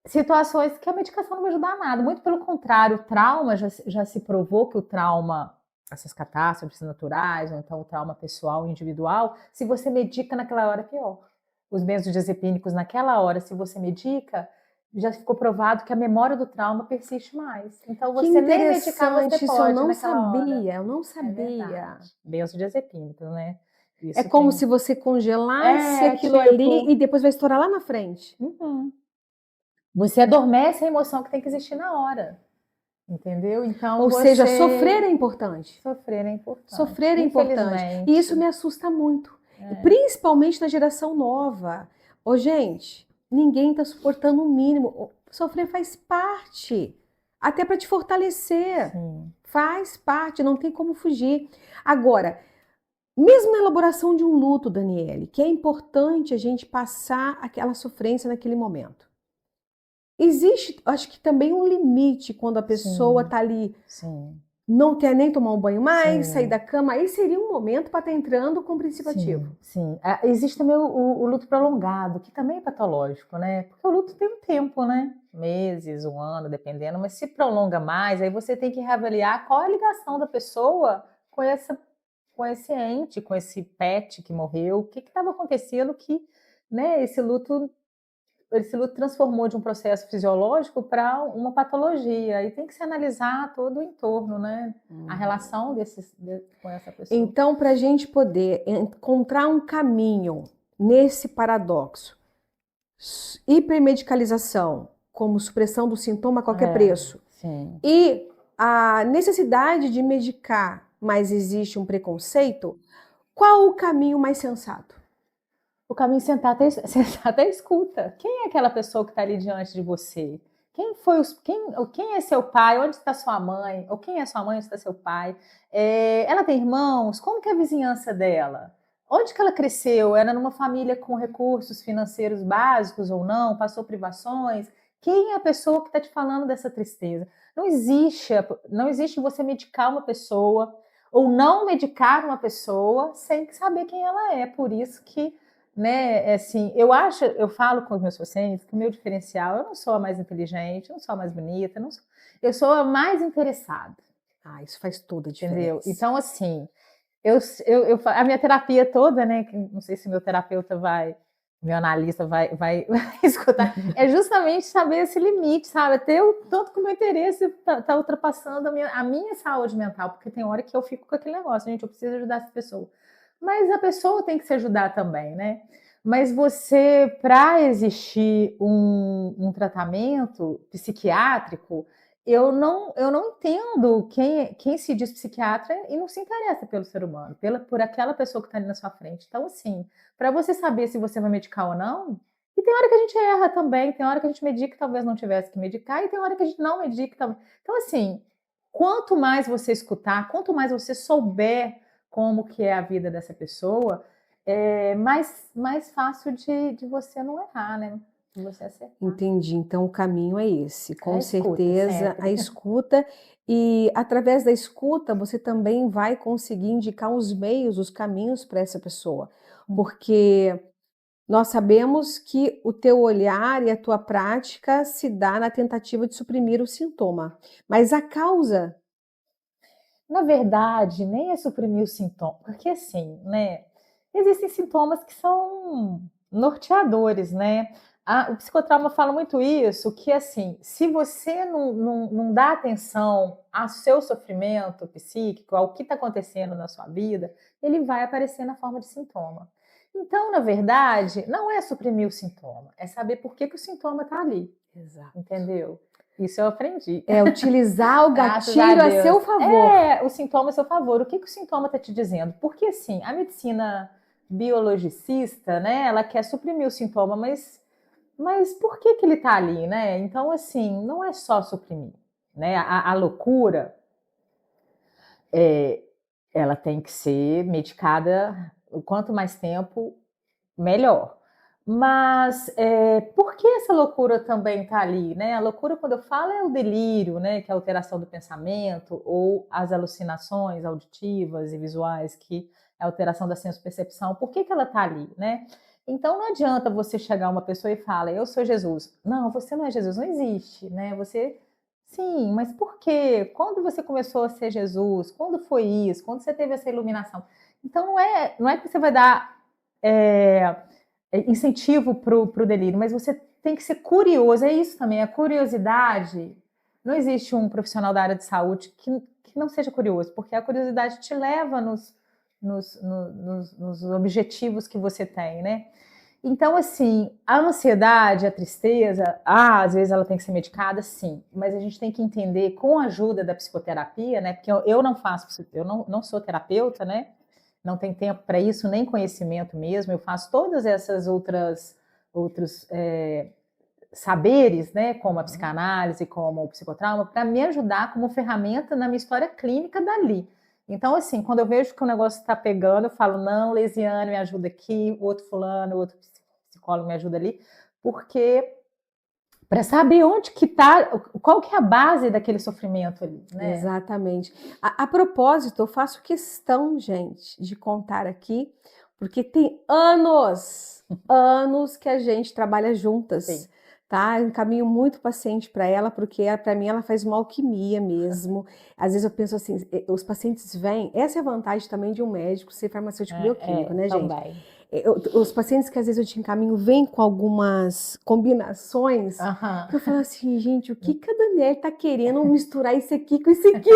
situações que a medicação não vai ajudar a nada. Muito pelo contrário, o trauma, já se provou que o trauma, essas catástrofes naturais, ou então o trauma pessoal, individual, se você medica naquela hora, é pior. Os benzodiazepínicos naquela hora, se você medica, já ficou provado que a memória do trauma persiste mais. Então, Que você nem medicar, você interessante, isso eu pode não naquela hora. sabia, eu não É sabia. verdade. Benzodiazepínicos, né? É Isso como tem... se você congelasse aquilo ali tipo... e depois vai estourar lá na frente. Você adormece a emoção que tem que existir na hora. Entendeu? Então, Ou seja, sofrer é importante. Sofrer é importante. Sofrer é importante. Infelizmente. E isso me assusta muito. Principalmente na geração nova. Ô, gente, ninguém está suportando o mínimo. Sofrer faz parte. Até para te fortalecer. Sim. Faz parte, não tem como fugir. Agora, mesmo na elaboração de um luto, Daniele, que é importante a gente passar aquela sofrência naquele momento. Existe, acho que também um limite quando a pessoa está ali, Sim. não quer nem tomar um banho mais, Sim. sair da cama, aí seria um momento para estar entrando com princípio ativo. Sim. Existe também o luto prolongado, que também é patológico, né? Porque o luto tem um tempo, né? Meses, um ano, dependendo, mas se prolonga mais, aí você tem que reavaliar qual é a ligação da pessoa com esse ente, com esse pet que morreu, o que estava acontecendo que, né, esse luto transformou de um processo fisiológico para uma patologia. E tem que se analisar todo o entorno, né? A relação com essa pessoa. Então, para a gente poder encontrar um caminho nesse paradoxo, hipermedicalização, como supressão do sintoma a qualquer preço, Sim. e a necessidade de medicar, mas existe um preconceito, qual o caminho mais sensato? O caminho sentar até escuta. Quem é aquela pessoa que está ali diante de você? Quem é seu pai? Onde está sua mãe? Ou quem é sua mãe? Onde está seu pai? Ela tem irmãos? Como que é a vizinhança dela? Onde que ela cresceu? Era numa família com recursos financeiros básicos ou não? Passou privações? Quem é a pessoa que está te falando dessa tristeza? Não existe você medicar uma pessoa ou não medicar uma pessoa sem saber quem ela é. Por isso que, né, assim, eu falo com os meus pacientes que o meu diferencial, eu não sou a mais inteligente, eu não sou a mais bonita, eu sou a mais interessada. Isso faz toda a diferença. Entendeu? Então, assim, a minha terapia toda, né, não sei se meu terapeuta meu analista vai escutar, é justamente saber esse limite, sabe? Até o tanto que o meu interesse tá ultrapassando a minha saúde mental, porque tem hora que eu fico com aquele negócio, gente, eu preciso ajudar essa pessoa. Mas a pessoa tem que se ajudar também, né? Mas para existir um tratamento psiquiátrico, eu não entendo quem se diz psiquiatra e não se interessa pelo ser humano, por aquela pessoa que está ali na sua frente. Então, assim, para você saber se você vai medicar ou não, e tem hora que a gente erra também, tem hora que a gente medica e talvez não tivesse que medicar, e tem hora que a gente não medica também. Então, assim, quanto mais você escutar, quanto mais você souber como que é a vida dessa pessoa, mais fácil de você não errar, né? De você acertar. Entendi. Então o caminho é esse, com A escuta, certeza, sempre. a escuta. E através da escuta você também vai conseguir indicar os meios, os caminhos para essa pessoa, porque nós sabemos que o teu olhar e a tua prática se dá na tentativa de suprimir o sintoma, mas a causa. Na verdade, nem é suprimir o sintoma, porque assim, né? Existem sintomas que são norteadores, né? O psicotrauma fala muito isso, que assim, se você não dá atenção ao seu sofrimento psíquico, ao que está acontecendo na sua vida, ele vai aparecer na forma de sintoma. Então, na verdade, não é suprimir o sintoma, é saber por que o sintoma está ali. Exato. Entendeu? Isso eu aprendi. É utilizar o Graças a gatilho a Deus. seu favor. O sintoma a seu favor. O que o sintoma está te dizendo? Porque, assim, a medicina biologicista, né, ela quer suprimir o sintoma, mas por que ele está ali, né? Então, assim, não é só suprimir, né? A loucura, ela tem que ser medicada o quanto mais tempo, melhor. Mas por que essa loucura também está ali, né? A loucura, quando eu falo, é o delírio, né? Que é a alteração do pensamento, ou as alucinações auditivas e visuais, que é a alteração da senso-percepção. Por que ela está ali, né? Então não adianta você chegar a uma pessoa e falar, eu sou Jesus. Não, você não é Jesus, não existe, né? Você, sim, mas por quê? Quando você começou a ser Jesus? Quando foi isso? Quando você teve essa iluminação? Então não é que você vai dar incentivo para o delírio, mas você tem que ser curioso, é isso também, a curiosidade. Não existe um profissional da área de saúde que não seja curioso, porque a curiosidade te leva nos objetivos que você tem, né? Então, assim, a ansiedade, a tristeza, às vezes ela tem que ser medicada, sim, mas a gente tem que entender, com a ajuda da psicoterapia, né? Porque eu não sou terapeuta, né? Não tem tempo para isso, nem conhecimento mesmo. Eu faço todas essas outros saberes, né, como a psicanálise, como o psicotrauma, para me ajudar como ferramenta na minha história clínica dali. Então, assim, quando eu vejo que o negócio está pegando, eu falo, não, Leisiane, me ajuda aqui, o outro fulano, o outro psicólogo me ajuda ali, porque para saber onde que está, qual que é a base daquele sofrimento ali, né? Exatamente. A propósito, eu faço questão, gente, de contar aqui, porque tem anos que a gente trabalha juntas. Sim. Tá? Eu encaminho muito paciente para ela, porque para mim ela faz uma alquimia mesmo. Às vezes eu penso assim, os pacientes vêm, essa é a vantagem também de um médico ser farmacêutico bioquímico, né, gente? Também. Os pacientes que às vezes eu te encaminho vêm com algumas combinações, que eu falo assim, gente, o que a Daniela tá querendo misturar isso aqui com isso aqui?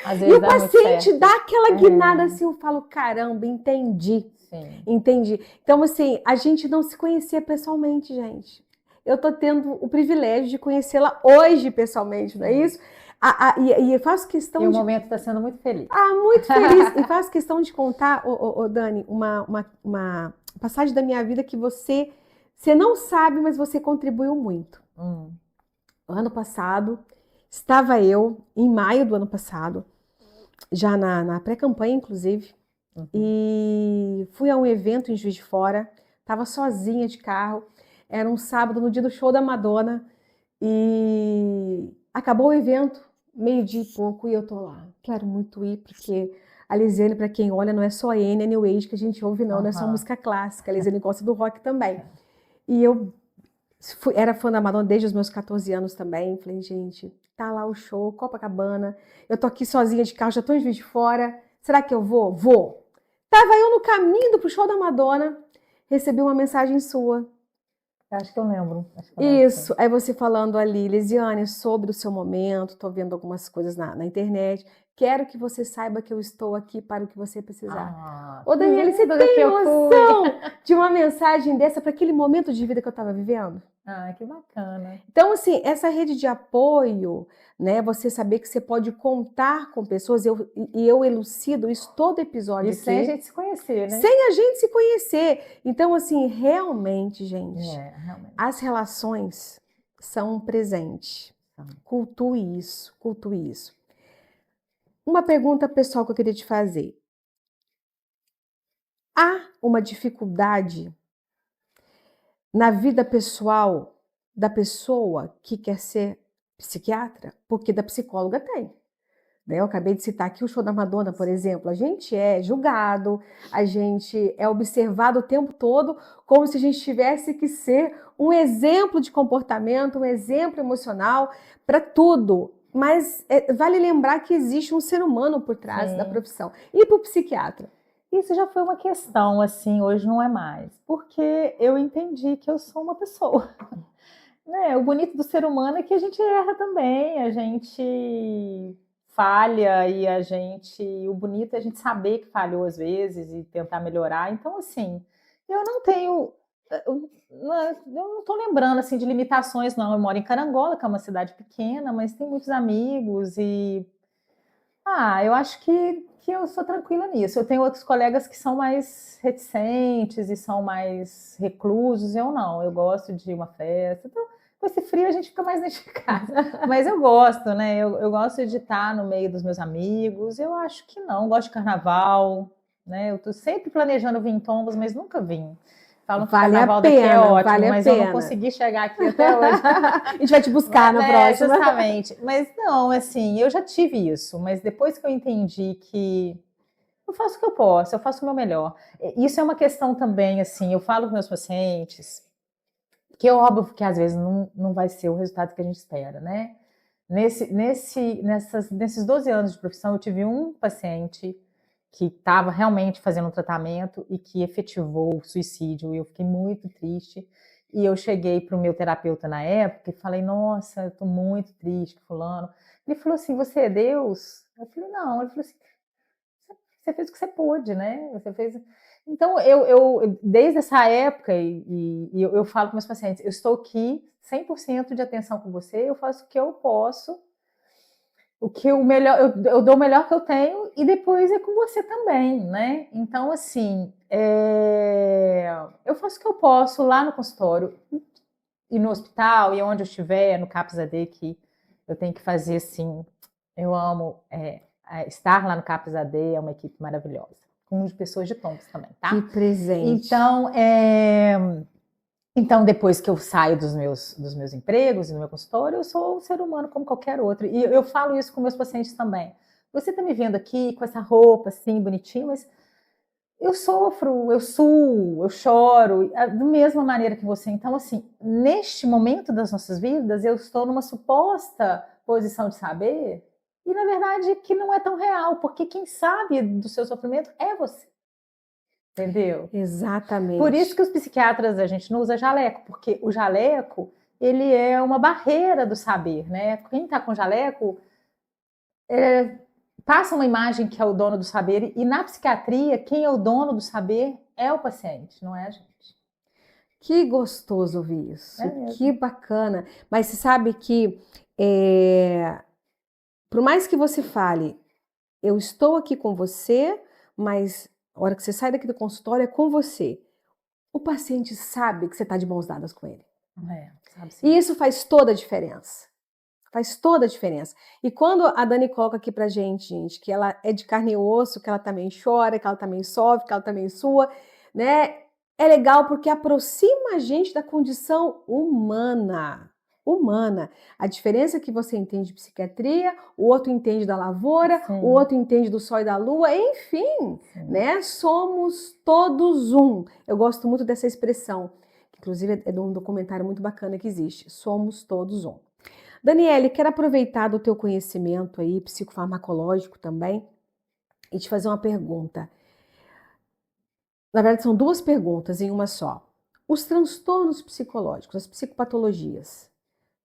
Às E vezes o dá muito paciente certo. dá aquela guinada assim, eu falo, caramba, entendi. Sim. Entendi. Então, assim, a gente não se conhecia pessoalmente, gente. Eu tô tendo o privilégio de conhecê-la hoje pessoalmente, não é isso? E eu faço questão E o de... momento está sendo muito feliz. Muito feliz. E faço questão de contar, Dani, uma passagem da minha vida que você não sabe, mas você contribuiu muito. Ano passado, estava eu, em maio do ano passado, já na pré-campanha, inclusive, e fui a um evento em Juiz de Fora, estava sozinha de carro, era um sábado, no dia do show da Madonna, e acabou o evento, meio-dia e pouco, e eu tô lá. Quero muito ir, porque a Lisiane, para quem olha, não é só a N, é New Age que a gente ouve, não é só música clássica, a Lisiane gosta do rock também. E eu era fã da Madonna desde os meus 14 anos também, falei, gente, tá lá o show, Copacabana, eu tô aqui sozinha de carro, já tô em Juiz de Fora, será que eu vou? Vou! Tava eu no caminho pro show da Madonna, recebi uma mensagem sua. Acho que eu lembro. Isso, aí você falando ali, Lisiane, sobre o seu momento, tô vendo algumas coisas na internet, quero que você saiba que eu estou aqui para o que você precisar. Ô Daniela, você tem noção de uma mensagem dessa para aquele momento de vida que eu estava vivendo? Ah, que bacana. Então, assim, essa rede de apoio, né? Você saber que você pode contar com pessoas, e eu elucido isso todo episódio E sem a aqui, gente se conhecer, né? sem a gente se conhecer. Então, assim, realmente, gente, Realmente. as relações são um presente. Cultue isso, cultue isso. Uma pergunta pessoal que eu queria te fazer. Há uma dificuldade na vida pessoal da pessoa que quer ser psiquiatra? Porque da psicóloga tem. Né? Eu acabei de citar aqui o show da Madonna, por exemplo. A gente é julgado, a gente é observado o tempo todo como se a gente tivesse que ser um exemplo de comportamento, um exemplo emocional para tudo. Mas vale lembrar que existe um ser humano por trás da profissão. E para o psiquiatra? Isso já foi uma questão, assim, hoje não é mais. Porque eu entendi que eu sou uma pessoa. Né? O bonito do ser humano é que a gente erra também, a gente falha e o bonito é a gente saber que falhou às vezes e tentar melhorar. Então, assim, eu não tenho, eu não estou lembrando assim de limitações, não. Eu moro em Carangola, que é uma cidade pequena, mas tem muitos amigos e eu acho que eu sou tranquila nisso. Eu tenho outros colegas que são mais reticentes e são mais reclusos. Eu não, eu gosto de uma festa. Então, com esse frio a gente fica mais dentro de casa. Mas eu gosto, né? Eu gosto de estar no meio dos meus amigos. Eu acho que não. Eu gosto de carnaval, né? Eu estou sempre planejando vir em Tombos, mas nunca vim. Falam que o carnaval daqui é ótimo, mas eu não consegui chegar aqui até hoje. A gente vai te buscar na próxima. Justamente. Mas não, assim, eu já tive isso, mas depois que eu entendi que eu faço o que eu posso, eu faço o meu melhor. Isso é uma questão também, assim, eu falo com meus pacientes, que é óbvio que às vezes não vai ser o resultado que a gente espera, né? Nesses 12 anos de profissão, eu tive um paciente que estava realmente fazendo um tratamento e que efetivou o suicídio, e eu fiquei muito triste. E eu cheguei para o meu terapeuta na época e falei, nossa, eu estou muito triste, fulano. Ele falou assim, você é Deus? Eu falei, não. Ele falou assim, você fez o que você pôde, né? Você fez... Então, eu desde essa época, e eu falo para meus pacientes, eu estou aqui 100% de atenção com você, eu faço o que eu posso, o melhor, eu dou o melhor que eu tenho, e depois é com você também, né? Então, assim, eu faço o que eu posso lá no consultório, e no hospital, e onde eu estiver, no CAPS AD, que eu tenho que fazer, assim, eu amo estar lá no CAPS AD, é uma equipe maravilhosa, com pessoas de Tombos também, tá? Que presente. Então, depois que eu saio dos meus empregos e do meu consultório, eu sou um ser humano como qualquer outro. E eu falo isso com meus pacientes também. Você está me vendo aqui com essa roupa assim, bonitinha, mas eu sofro, eu suo, eu choro, da mesma maneira que você. Então, assim, neste momento das nossas vidas, eu estou numa suposta posição de saber, e na verdade que não é tão real, porque quem sabe do seu sofrimento é você. Entendeu? Exatamente. Por isso que os psiquiatras, a gente não usa jaleco, porque o jaleco, ele é uma barreira do saber, né? Quem está com jaleco passa uma imagem que é o dono do saber, e na psiquiatria, quem é o dono do saber é o paciente, não é a gente. Que gostoso ouvir isso, que bacana. Mas você sabe que, por mais que você fale, eu estou aqui com você, mas a hora que você sai daqui do consultório é com você. O paciente sabe que você está de mãos dadas com ele. Sabe sim. E isso faz toda a diferença. Faz toda a diferença. E quando a Dani coloca aqui pra gente, que ela é de carne e osso, que ela também chora, que ela também sofre, que ela também sua, né? É legal porque aproxima a gente da condição humana. Humana. A diferença é que você entende de psiquiatria, o outro entende da lavoura, Sim. o outro entende do sol e da lua, enfim, né? Somos todos um. Eu gosto muito dessa expressão, que inclusive é de um documentário muito bacana que existe. Somos todos um. Daniele, quero aproveitar do teu conhecimento aí, psicofarmacológico também, e te fazer uma pergunta. Na verdade, são duas perguntas em uma só. Os transtornos psicológicos, as psicopatologias,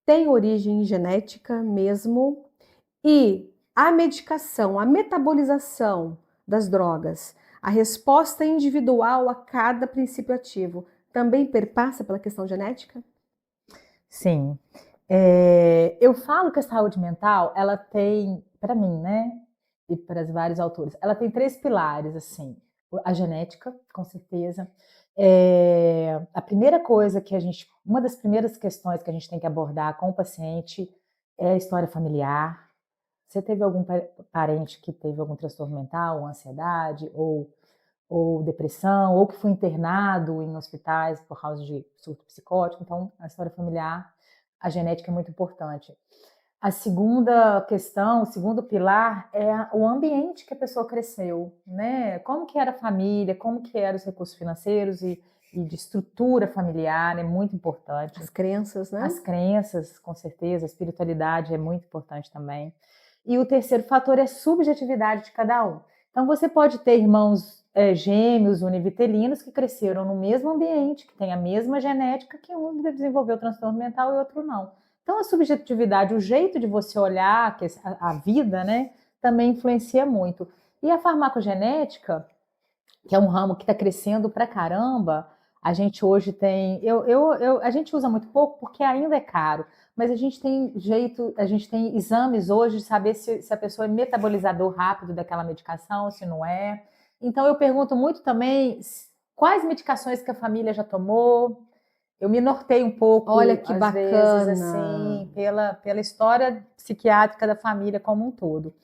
têm origem genética mesmo? E a medicação, a metabolização das drogas, a resposta individual a cada princípio ativo, também perpassa pela questão genética? Sim. Eu falo que a saúde mental, ela tem, para mim, né, e para os vários autores, ela tem 3 pilares, assim. A genética, com certeza. A primeira coisa que uma das primeiras questões que a gente tem que abordar com o paciente é a história familiar. Você teve algum parente que teve algum transtorno mental, ou ansiedade, ou depressão, ou que foi internado em hospitais por causa de surto psicótico? Então, a história familiar, a genética é muito importante. A segunda questão, o segundo pilar é o ambiente que a pessoa cresceu, né? Como que era a família, como que eram os recursos financeiros e de estrutura familiar, é muito importante. As crenças, né? As crenças, com certeza, a espiritualidade é muito importante também. E o terceiro fator é a subjetividade de cada um. Então, você pode ter irmãos gêmeos univitelinos que cresceram no mesmo ambiente, que têm a mesma genética, que um desenvolveu transtorno mental e outro não. Então, a subjetividade, o jeito de você olhar a vida, né, também influencia muito. E a farmacogenética, que é um ramo que está crescendo pra caramba, a gente hoje tem... a gente usa muito pouco porque ainda é caro, mas a gente tem exames hoje de saber se a pessoa é metabolizador rápido daquela medicação, se não é. Então, eu pergunto muito também quais medicações que a família já tomou. Eu me norteio um pouco, Olha que às bacana. vezes, assim, pela história psiquiátrica da família como um todo.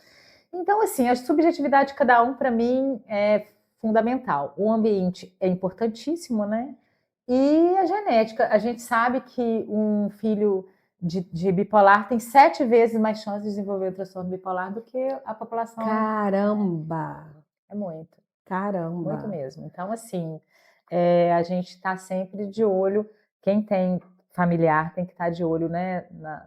Então, assim, a subjetividade de cada um, para mim, é fundamental. O ambiente é importantíssimo, né? E a genética. A gente sabe que um filho de bipolar tem 7 vezes mais chance de desenvolver o transtorno bipolar do que a população. Caramba! É muito. Caramba! Muito mesmo. Então, assim, a gente está sempre de olho. Quem tem familiar tem que estar de olho, né,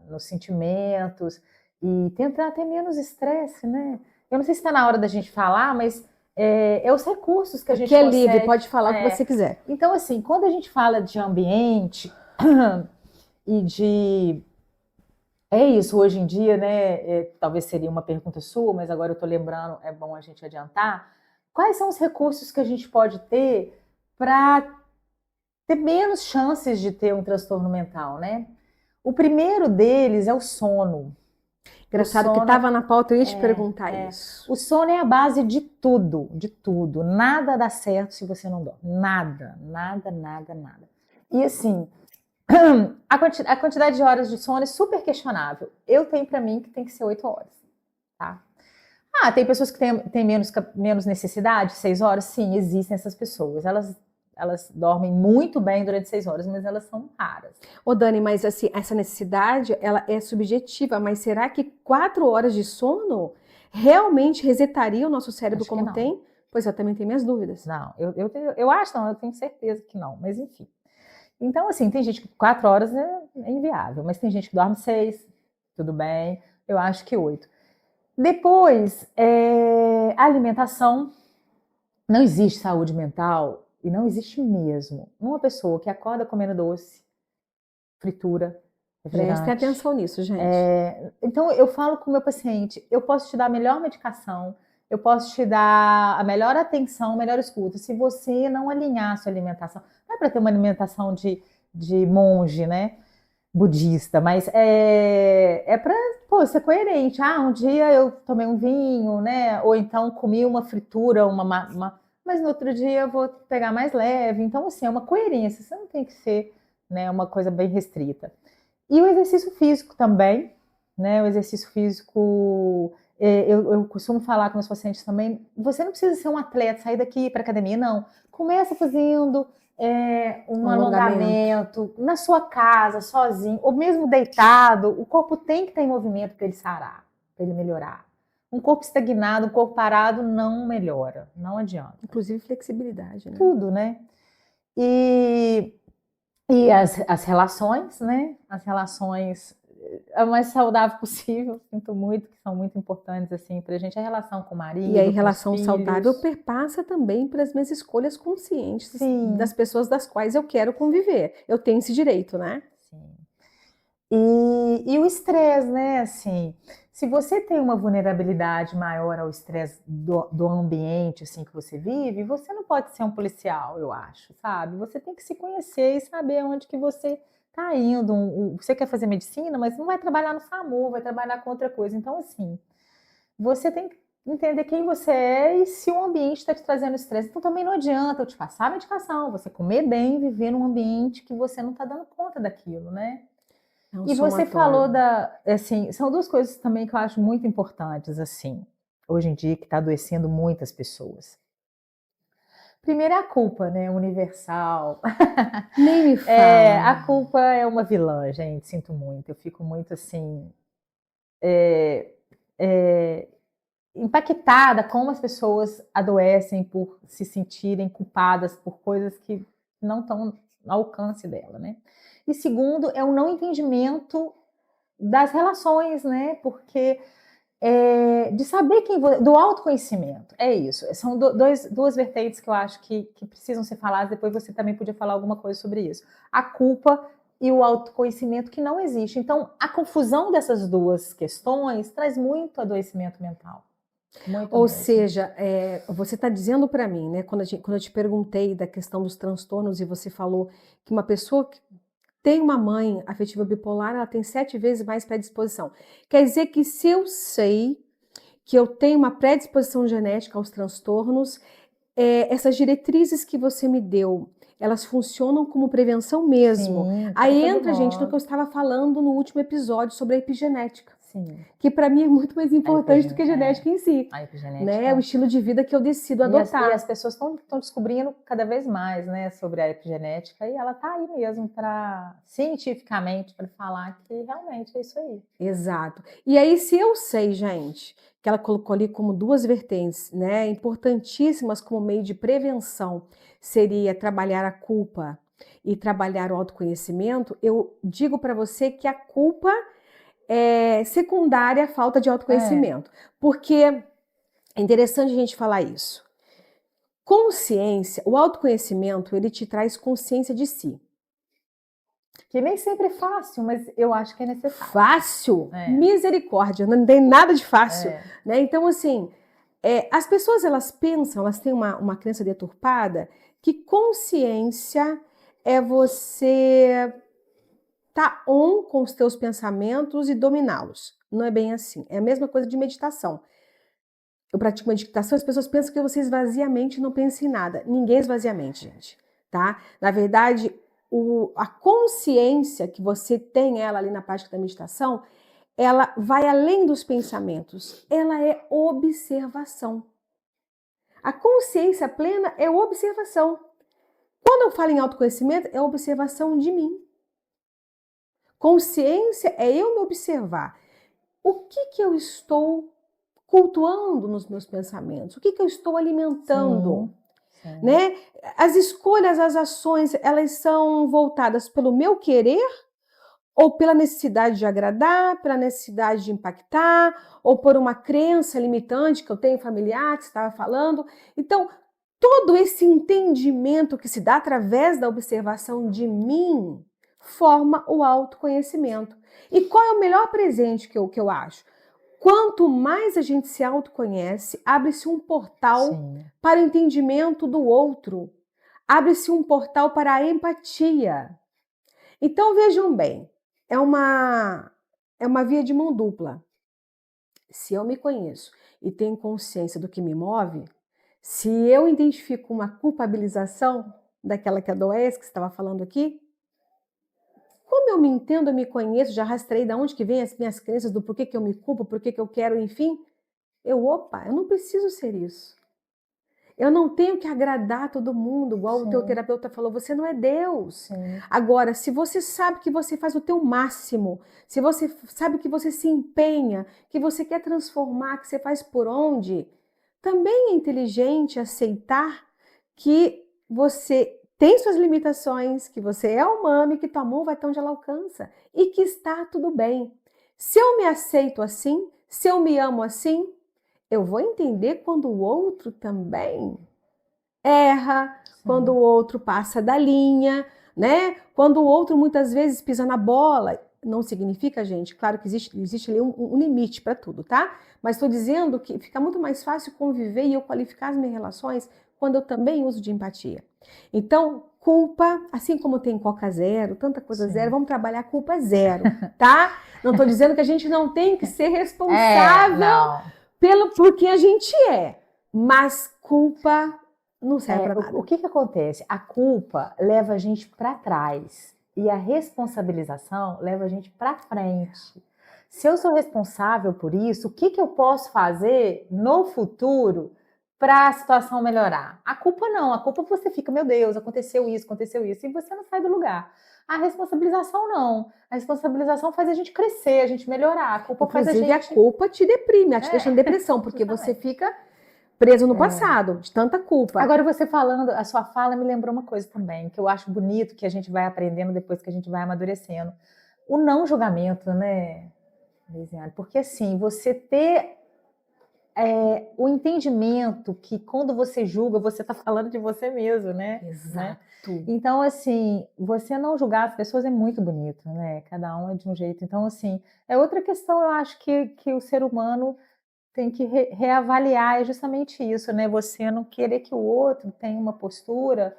nos sentimentos e tentar ter menos estresse, né? Eu não sei se está na hora da gente falar, mas é os recursos que a gente Que é consegue. livre, pode falar o que você quiser. Então, assim, quando a gente fala de ambiente e de... É isso, hoje em dia, né? Talvez seria uma pergunta sua, mas agora eu estou lembrando, é bom a gente adiantar. Quais são os recursos que a gente pode ter para ter menos chances de ter um transtorno mental, né? O primeiro deles é o sono. Engraçado que estava na pauta, eu ia te perguntar isso. O sono é a base de tudo, de tudo. Nada dá certo se você não dorme. Nada, nada, nada, nada. E assim, a quantidade de horas de sono é super questionável. Eu tenho para mim que tem que ser 8 horas, tá? Tem pessoas que têm menos necessidade, 6 horas? Sim, existem essas pessoas. Elas dormem muito bem durante 6 horas, mas elas são raras. Ô Dani, mas assim, essa necessidade, ela é subjetiva, mas será que 4 horas de sono realmente resetaria o nosso cérebro como tem? Pois eu também tenho minhas dúvidas. Não, eu acho, não, eu tenho certeza que não, mas enfim. Então, assim, tem gente que 4 horas é inviável, mas tem gente que dorme 6, tudo bem, eu acho que 8. Depois, a alimentação. Não existe saúde mental, e não existe mesmo, uma pessoa que acorda comendo doce, fritura, refrigerante. Prestem atenção nisso, gente. Então, eu falo com o meu paciente, eu posso te dar a melhor medicação, eu posso te dar a melhor atenção, a melhor escuta, se você não alinhar a sua alimentação. Não é para ter uma alimentação de monge, né? Budista, mas é para ser coerente. Um dia eu tomei um vinho, né? Ou então comi uma fritura, mas no outro dia eu vou pegar mais leve. Então, assim, é uma coerência. Você não tem que ser, né, uma coisa bem restrita. E o exercício físico também, né? O exercício físico, eu costumo falar com meus pacientes também, você não precisa ser um atleta, sair daqui para academia, não. Começa fazendo um alongamento na sua casa, sozinho, ou mesmo deitado. O corpo tem que estar em movimento para ele sarar, para ele melhorar. Um corpo estagnado, um corpo parado não melhora, não adianta. Inclusive flexibilidade, né? Tudo, né? E as relações, né? As relações a mais saudável possível, sinto muito, que são muito importantes assim pra gente, a relação com o marido, e a com relação os filhos. saudável perpassa também pelas minhas escolhas conscientes. Sim. Das pessoas das quais eu quero conviver. Eu tenho esse direito, né? Sim. E o estresse, né? Assim, se você tem uma vulnerabilidade maior ao estresse do ambiente assim que você vive, você não pode ser um policial, eu acho, sabe? Você tem que se conhecer e saber onde que você tá indo, você quer fazer medicina, mas não vai trabalhar no SAMU, vai trabalhar com outra coisa. Então, assim, você tem que entender quem você é e se o ambiente está te trazendo estresse. Então, também não adianta eu te passar a medicação, você comer bem, viver num ambiente que você não está dando conta daquilo, né? É um E você falou somatório. assim, são duas coisas também que eu acho muito importantes, assim, hoje em dia, que está adoecendo muitas pessoas. Primeiro é a culpa, né, universal. Nem me fala. A culpa é uma vilã, gente, sinto muito. Eu fico muito, assim, é, impactada como as pessoas adoecem por se sentirem culpadas por coisas que não estão ao alcance dela, né? E segundo, é o não entendimento das relações, né? Porque de saber do autoconhecimento, é isso. São duas vertentes que eu acho que precisam ser faladas. Depois você também podia falar alguma coisa sobre isso. A culpa e o autoconhecimento que não existe. Então, a confusão dessas duas questões traz muito adoecimento mental. Muito Ou mesmo. seja, você está dizendo para mim, né, quando eu te perguntei da questão dos transtornos e você falou que uma pessoa que tem uma mãe afetiva bipolar, ela tem 7 vezes mais predisposição. Quer dizer que se eu sei que eu tenho uma predisposição genética aos transtornos, essas diretrizes que você me deu, elas funcionam como prevenção mesmo. Sim, para Aí todo entra, gente, no que eu mundo. estava falando no último episódio sobre a epigenética, Sim. que para mim é muito mais importante do que a genética em si, A né? O epigenética. estilo de vida que eu decido E as adotar. pessoas estão descobrindo cada vez mais, né, sobre a epigenética, e ela está aí mesmo para, cientificamente, para falar que realmente é isso aí. Exato. E aí, se eu sei, gente, que ela colocou ali como duas vertentes, né, importantíssimas como meio de prevenção, seria trabalhar a culpa e trabalhar o autoconhecimento, eu digo para você que a culpa é secundária à falta de autoconhecimento. Porque é interessante a gente falar isso. Consciência, o autoconhecimento, ele te traz consciência de si. Que nem sempre é fácil, mas eu acho que é necessário. Fácil? Misericórdia, não tem nada de fácil. Né? Então, assim, as pessoas elas pensam, elas têm uma crença deturpada que consciência é você estar on com os teus pensamentos e dominá-los. Não é bem assim. É a mesma coisa de meditação. Eu pratico meditação, as pessoas pensam que você esvazia a mente e não pensa em nada. Ninguém esvazia a mente, gente, tá? Na verdade, a consciência que você tem ela ali na prática da meditação, ela vai além dos pensamentos. Ela é observação. A consciência plena é observação. Quando eu falo em autoconhecimento, é observação de mim. Consciência é eu me observar. O que eu estou cultuando nos meus pensamentos? O que eu estou alimentando? Sim. Né? As escolhas, as ações, elas são voltadas pelo meu querer ou pela necessidade de agradar, pela necessidade de impactar, ou por uma crença limitante que eu tenho familiar, que você estava falando. Então, todo esse entendimento que se dá através da observação de mim forma o autoconhecimento. E qual é o melhor presente que eu acho? Quanto mais a gente se autoconhece, abre-se um portal para o entendimento do outro, abre-se um portal para a empatia. Então vejam bem, é uma via de mão dupla. Se eu me conheço e tenho consciência do que me move, se eu identifico uma culpabilização daquela que adoece, que você estava falando aqui, como eu me entendo, eu me conheço, já rastrei de onde que vem as minhas crenças, do porquê que eu me culpo, porquê que eu quero, enfim, eu não preciso ser isso. Eu não tenho que agradar todo mundo, igual o teu terapeuta falou, você não é Deus. Agora, se você sabe que você faz o teu máximo, se você sabe que você se empenha, que você quer transformar, que você faz por onde, também é inteligente aceitar que você tem suas limitações, que você é humano e que tua mão vai até onde ela alcança e que está tudo bem. Se eu me aceito assim, se eu me amo assim, eu vou entender quando o outro também erra, quando o outro passa da linha, né? Quando o outro muitas vezes pisa na bola. Não significa, gente, claro que existe ali um limite para tudo, tá? Mas estou dizendo que fica muito mais fácil conviver e eu qualificar as minhas relações quando eu também uso de empatia. Então, culpa, assim como tem Coca zero, tanta coisa Sim. zero, vamos trabalhar culpa zero, tá? Não estou dizendo que a gente não tem que ser responsável por quem a gente é, mas culpa não serve para nada. O que acontece? A culpa leva a gente para trás e a responsabilização leva a gente para frente. Se eu sou responsável por isso, o que eu posso fazer no futuro para a situação melhorar? A culpa não, a culpa você fica, meu Deus, aconteceu isso, e você não sai do lugar. A responsabilização não. A responsabilização faz a gente crescer, a gente melhorar. A culpa faz a gente... a culpa te deprime, te deixa em depressão, porque você fica preso no passado, de tanta culpa. Agora você falando, a sua fala me lembrou uma coisa também, que eu acho bonito, que a gente vai aprendendo depois que a gente vai amadurecendo. O não julgamento, né, Lisiane? Porque assim, você ter o entendimento que quando você julga, você está falando de você mesmo, né? Exato. Então, assim, você não julgar as pessoas é muito bonito, né? Cada um é de um jeito. Então, assim, é outra questão, eu acho que o ser humano tem que reavaliar, é justamente isso, né? Você não querer que o outro tenha uma postura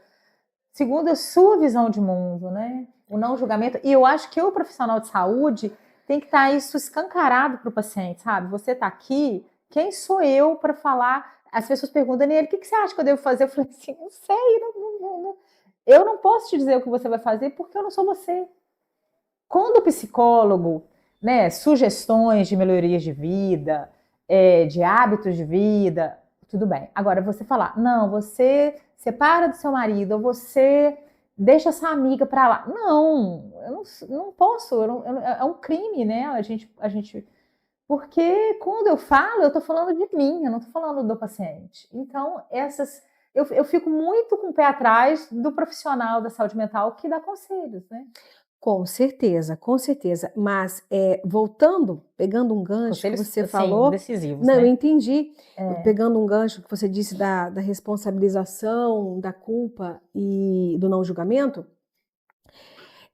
segundo a sua visão de mundo, né? O não julgamento. E eu acho que o profissional de saúde tem que estar isso escancarado para o paciente, sabe? Você está aqui, quem sou eu para falar? As pessoas perguntam, Daniela, o que você acha que eu devo fazer? Eu falei assim, não sei, eu não posso te dizer o que você vai fazer porque eu não sou você. Quando o psicólogo, né, sugestões de melhorias de vida, de hábitos de vida, tudo bem. Agora, você falar, não, você separa do seu marido, ou você deixa essa amiga para lá. Não, eu não posso, é um crime, né? A gente, porque quando eu falo, eu estou falando de mim, eu não estou falando do paciente. Então, eu fico muito com o pé atrás do profissional da saúde mental que dá conselhos, né? Com certeza, com certeza. Mas, voltando, pegando um gancho Conselhos, que você assim, falou... decisivos, Não, né? eu entendi. Pegando um gancho que você disse da responsabilização, da culpa e do não julgamento,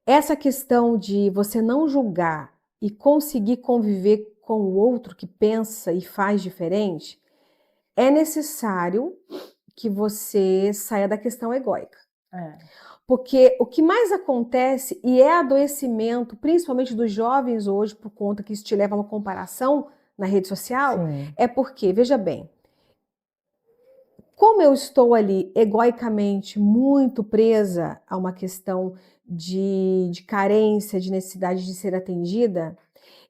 essa questão de você não julgar e conseguir conviver com o outro que pensa e faz diferente, é necessário que você saia da questão egóica. Porque o que mais acontece, e é adoecimento, principalmente dos jovens hoje, por conta que isso te leva a uma comparação na rede social, Sim. é porque, veja bem, como eu estou ali egoicamente muito presa a uma questão de carência, de necessidade de ser atendida,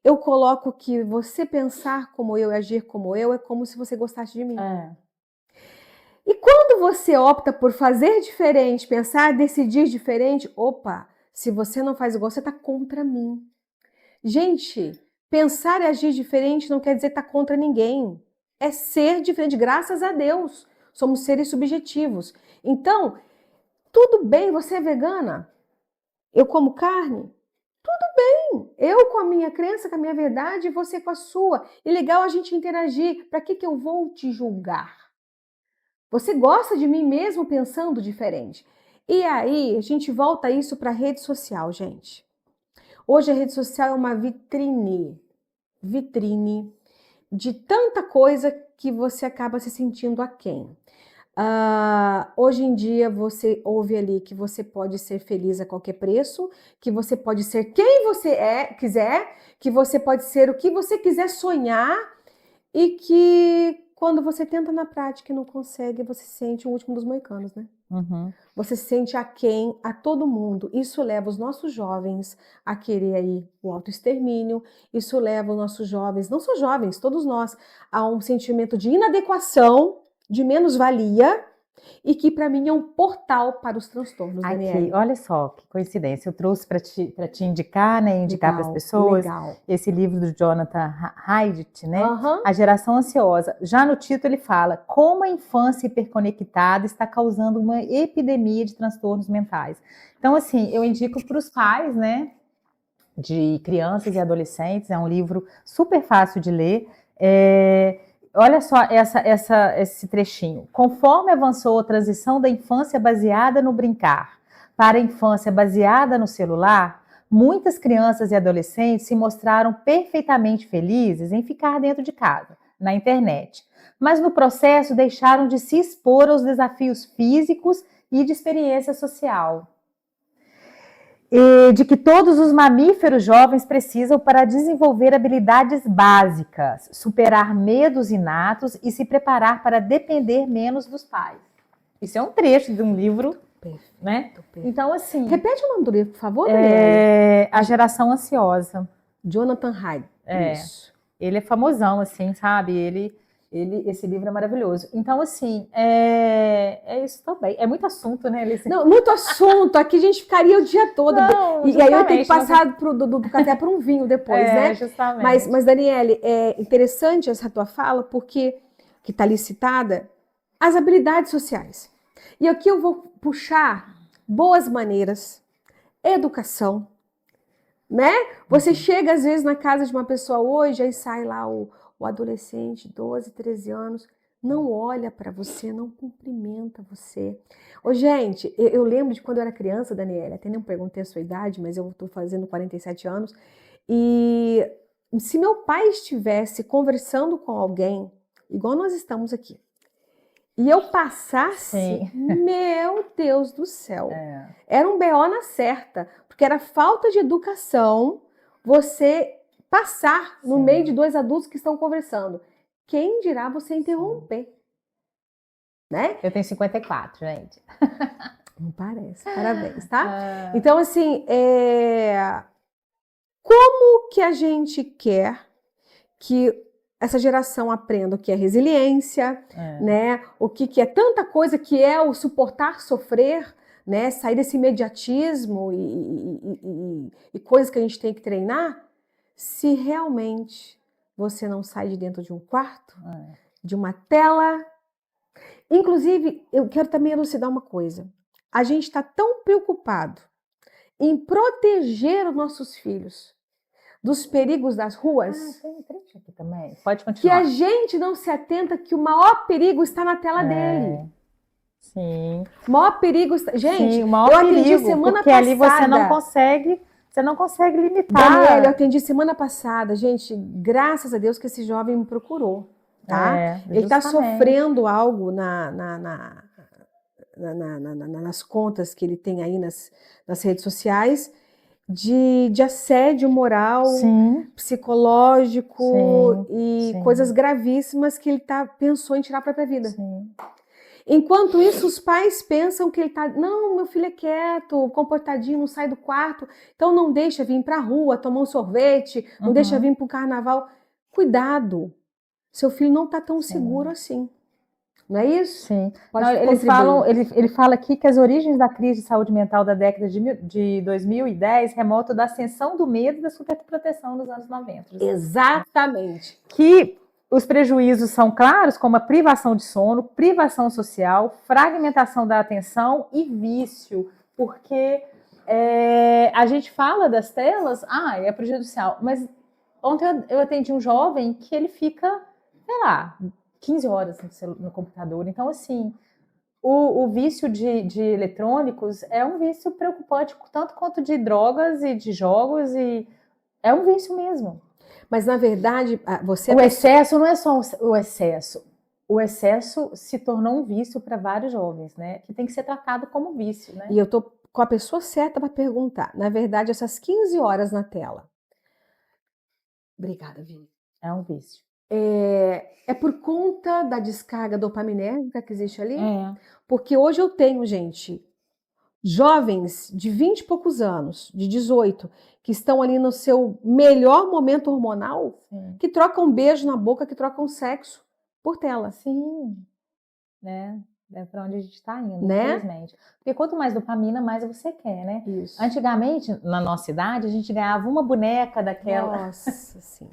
eu coloco que você pensar como eu e agir como eu é como se você gostasse de mim. E quando você opta por fazer diferente, pensar, decidir diferente, opa, se você não faz igual, você está contra mim. Gente, pensar e agir diferente não quer dizer estar contra ninguém. É ser diferente, graças a Deus. Somos seres subjetivos. Então, tudo bem, você é vegana? Eu como carne? Tudo bem. Eu com a minha crença, com a minha verdade, e você com a sua. E legal a gente interagir. Para que eu vou te julgar? Você gosta de mim mesmo pensando diferente. E aí, a gente volta isso para a rede social, gente. Hoje a rede social é uma vitrine de tanta coisa que você acaba se sentindo aquém. Hoje em dia você ouve ali que você pode ser feliz a qualquer preço, que você pode ser quem você quiser, que você pode ser o que você quiser sonhar e que quando você tenta na prática e não consegue, você se sente o último dos moicanos, né? Você se sente aquém a todo mundo. Isso leva os nossos jovens a querer aí o autoextermínio. Isso leva os nossos jovens, não só jovens, todos nós, a um sentimento de inadequação, de menos-valia, e que para mim é um portal para os transtornos, Daniela. Aqui, olha só que coincidência, eu trouxe para te indicar, né, indicar para as pessoas, esse livro do Jonathan Haidt, né, A Geração Ansiosa. Já no título ele fala como a infância hiperconectada está causando uma epidemia de transtornos mentais. Então, assim, eu indico para os pais, né, de crianças e adolescentes, é um livro super fácil de ler. Olha só esse trechinho. Conforme avançou a transição da infância baseada no brincar para a infância baseada no celular, muitas crianças e adolescentes se mostraram perfeitamente felizes em ficar dentro de casa, na internet. Mas no processo deixaram de se expor aos desafios físicos e de experiência social. E de que todos os mamíferos jovens precisam para desenvolver habilidades básicas, superar medos inatos e se preparar para depender menos dos pais. Isso é um trecho de um livro, né? Então, assim... Repete o nome do livro, por favor, Daniele. A Geração Ansiosa. Jonathan Haidt. Isso. Ele é famosão, assim, sabe? Esse livro é maravilhoso. Então, assim, é isso também. É muito assunto, né, Alice? Não, muito assunto. Aqui a gente ficaria o dia todo. Não, e aí eu tenho que passar do café para um vinho depois, né? Justamente. Mas, Daniele, é interessante essa tua fala, porque, que está ali citada, as habilidades sociais. E aqui eu vou puxar boas maneiras, educação, né? Você chega às vezes na casa de uma pessoa hoje, aí sai lá o adolescente, 12, 13 anos, não olha para você, não cumprimenta você. Ô, gente, eu lembro de quando eu era criança, Daniela, até nem perguntei a sua idade, mas eu estou fazendo 47 anos, e se meu pai estivesse conversando com alguém, igual nós estamos aqui, e eu passasse, meu Deus do céu, era um BO na certa, porque era falta de educação você passar no meio de dois adultos que estão conversando. Quem dirá você interromper? Né? Eu tenho 54, gente. Não parece, parabéns, tá? Então, assim, como que a gente quer que essa geração aprenda o que é resiliência, né? O que é tanta coisa que é o suportar, sofrer, né? Sair desse imediatismo e coisas que a gente tem que treinar, se realmente você não sai de dentro de um quarto, de uma tela. Inclusive, eu quero também elucidar uma coisa. A gente está tão preocupado em proteger os nossos filhos dos perigos das ruas, tem um trecho aqui também. Pode continuar. Que a gente não se atenta que o maior perigo está na tela dele. Sim. O maior perigo está... Gente, sim, o maior eu atendi perigo, semana porque passada. Ali você não consegue limitar. Daniela, eu atendi semana passada, gente, graças a Deus que esse jovem me procurou, tá? Ele está sofrendo algo nas contas que ele tem aí nas redes sociais, de assédio moral, psicológico e coisas gravíssimas que ele pensou em tirar a própria vida. Enquanto isso, os pais pensam que ele está... Não, meu filho é quieto, comportadinho, não sai do quarto, então não deixa vir para a rua tomar um sorvete, não deixa vir para o carnaval. Cuidado, seu filho não está tão seguro assim. Não é isso? Sim. Ele fala aqui que as origens da crise de saúde mental da década de 2010 remontam da ascensão do medo e da superproteção dos anos 90. Exatamente. Que os prejuízos são claros, como a privação de sono, privação social, fragmentação da atenção e vício. Porque a gente fala das telas, é prejudicial. Mas ontem eu atendi um jovem que ele fica, sei lá, 15 horas no computador. Então, assim, o vício de eletrônicos é um vício preocupante, tanto quanto de drogas e de jogos, e é um vício mesmo. Mas, na verdade, o excesso não é só o excesso. O excesso se tornou um vício para vários jovens, né? Que tem que ser tratado como vício, né? E eu tô com a pessoa certa para perguntar. Na verdade, essas 15 horas na tela. Obrigada, Vini. É um vício. É por conta da descarga dopaminérgica que existe ali? Porque hoje eu tenho, gente, jovens de 20 e poucos anos, de 18, que estão ali no seu melhor momento hormonal, que trocam beijo na boca, que trocam sexo por tela. Sim, né? É para onde a gente está indo, infelizmente. Porque quanto mais dopamina, mais você quer, né? Isso. Antigamente, na nossa idade, a gente ganhava uma boneca daquela... Nossa, sim.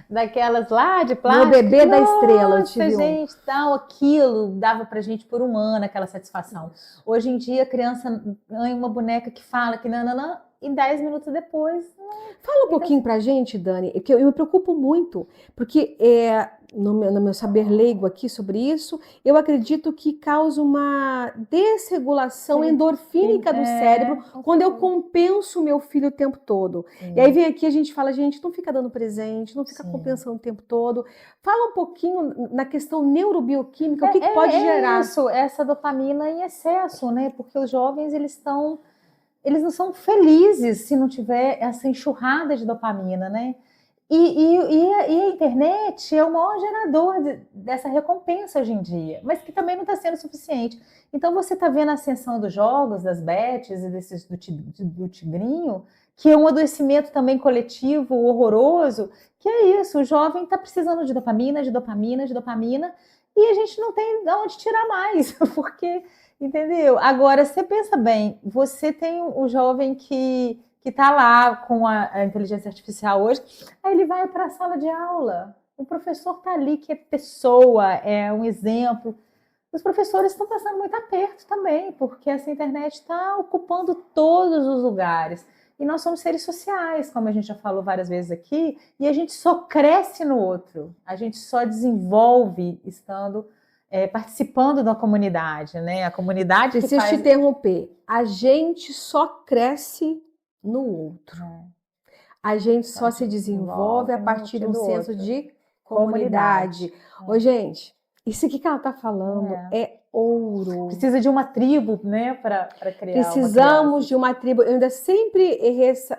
Daquelas lá de plástico. Meu bebê da estrela, eu tive gente, tal, aquilo dava pra gente por um ano aquela satisfação. Hoje em dia, a criança ganha uma boneca que fala que nananã, e 10 minutos depois... Fala um pouquinho pra gente, Dani, porque eu me preocupo muito, porque no meu saber leigo aqui sobre isso, eu acredito que causa uma desregulação endorfínica do cérebro quando eu compenso o meu filho o tempo todo. E aí vem aqui a gente fala, gente, não fica dando presente, não fica compensando o tempo todo. Fala um pouquinho na questão neurobioquímica, o que pode gerar. Isso, essa dopamina em excesso, né? Porque os jovens, eles não são felizes se não tiver essa enxurrada de dopamina, né? E a internet é o maior gerador dessa recompensa hoje em dia, mas que também não está sendo suficiente. Então você está vendo a ascensão dos jogos, das bets e do tigrinho, que é um adoecimento também coletivo horroroso, que é isso, o jovem está precisando de dopamina, de dopamina, de dopamina, e a gente não tem de onde tirar mais, porque, entendeu? Agora, você pensa bem, você tem o jovem que está lá com a inteligência artificial hoje, aí ele vai para a sala de aula, o professor está ali, que é pessoa, é um exemplo. Os professores estão passando muito aperto também, porque essa internet está ocupando todos os lugares. E nós somos seres sociais, como a gente já falou várias vezes aqui, e a gente só cresce no outro, a gente só desenvolve estando participando da comunidade, né? A comunidade que Preciso faz... te interromper. A gente só cresce no outro. A gente só se desenvolve a partir de um senso de comunidade. Ô, gente, isso aqui que ela está falando é ouro. Precisa de uma tribo, né, para criar. Precisamos de uma tribo. Eu ainda sempre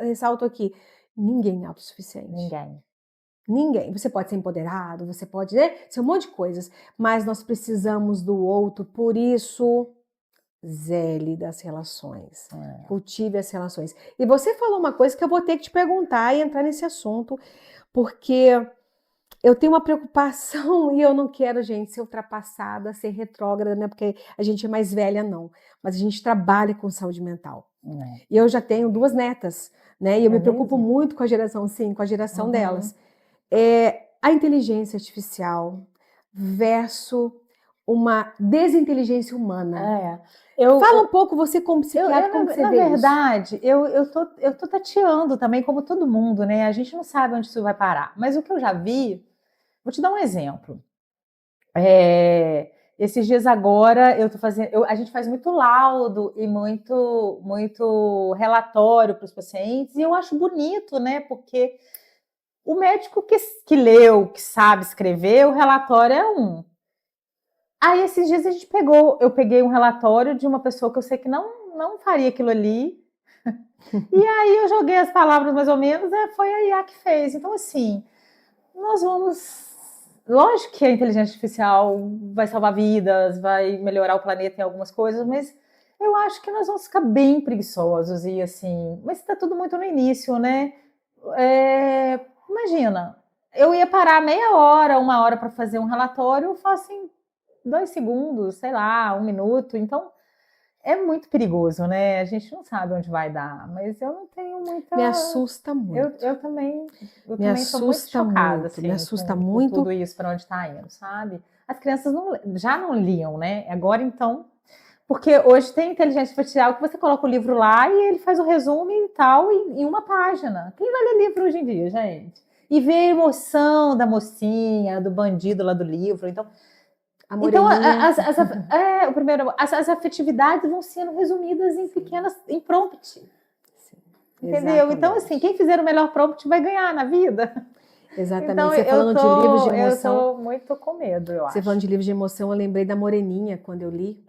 ressalto aqui: ninguém é autossuficiente. Ninguém. Você pode ser empoderado, você pode ser um monte de coisas, mas nós precisamos do outro. Por isso, zele das relações. Cultive as relações. E você falou uma coisa que eu vou ter que te perguntar e entrar nesse assunto, porque eu tenho uma preocupação e eu não quero, gente, ser ultrapassada, ser retrógrada, né? Porque a gente é mais velha, não. Mas a gente trabalha com saúde mental. E eu já tenho 2 netas, né? E eu me preocupo muito com a geração, sim, com a geração delas. A inteligência artificial versus uma desinteligência humana. Fala um pouco, você como psiquiatra, como você vê isso? Na verdade, eu tô tateando também, como todo mundo, né? A gente não sabe onde isso vai parar. Mas o que eu já vi, vou te dar um exemplo. Esses dias agora, eu tô fazendo, a gente faz muito laudo e muito relatório para os pacientes, e eu acho bonito, né? Porque o médico que leu, que sabe escrever, o relatório é um. Aí, esses dias eu peguei um relatório de uma pessoa que eu sei que não faria aquilo ali, e aí eu joguei as palavras mais ou menos, foi a IA que fez. Então, assim, nós vamos... Lógico que a inteligência artificial vai salvar vidas, vai melhorar o planeta em algumas coisas, mas eu acho que nós vamos ficar bem preguiçosos e assim... Mas está tudo muito no início, né? Imagina, eu ia parar meia hora, 1 hora para fazer um relatório, eu faço em 2 segundos, sei lá, 1 minuto. Então, é muito perigoso, né? A gente não sabe onde vai dar, mas eu não tenho muita... Me assusta muito. Eu também estou muito assusta chocada, muito, assim, me assusta com muito. tudo isso, para onde está indo, sabe? As crianças já não liam, né? Agora, então... Porque hoje tem inteligência artificial que você coloca o livro lá e ele faz o resumo e tal, em 1 página. Quem vai ler livro hoje em dia, gente? E ver a emoção da mocinha, do bandido lá do livro. Então, as afetividades vão sendo resumidas em prompt. Sim, entendeu? Então, assim, quem fizer o melhor prompt vai ganhar na vida. Exatamente. Então, você falando de livros de emoção. Eu tô muito com medo, eu acho. Você falando de livros de emoção, eu lembrei da Moreninha quando eu li,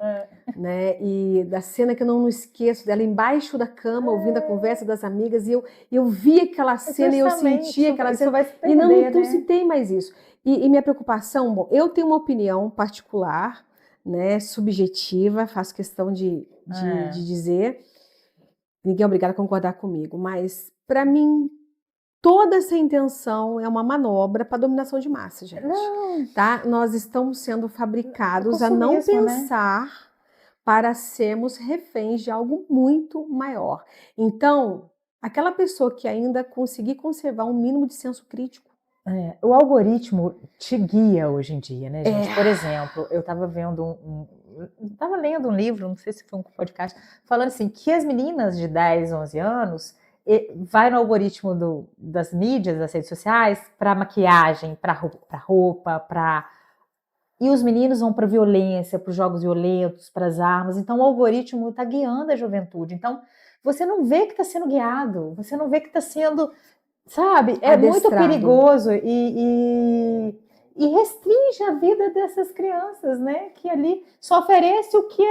né? E da cena que eu não esqueço dela embaixo da cama, ouvindo a conversa das amigas, e eu vi aquela cena e eu senti aquela cena. Vai se perder, e não né? se tem mais isso. E minha preocupação, bom, eu tenho uma opinião particular, né? Subjetiva, faço questão de dizer. Ninguém é obrigado a concordar comigo, mas para mim toda essa intenção é uma manobra para dominação de massa, gente. Tá? Nós estamos sendo fabricados a não pensar para sermos reféns de algo muito maior. Então, aquela pessoa que ainda conseguir conservar um mínimo de senso crítico. O algoritmo te guia hoje em dia, né, gente? Por exemplo, eu estava estava lendo um livro, não sei se foi um podcast, falando assim, que as meninas de 10, 11 anos, vai no algoritmo das mídias, das redes sociais, para maquiagem, para roupa, para... E os meninos vão para violência, para os jogos violentos, para as armas. Então, o algoritmo está guiando a juventude. Então, você não vê que está sendo guiado, você não vê que está sendo, sabe? É muito perigoso e restringe a vida dessas crianças, né? Que ali só oferece o que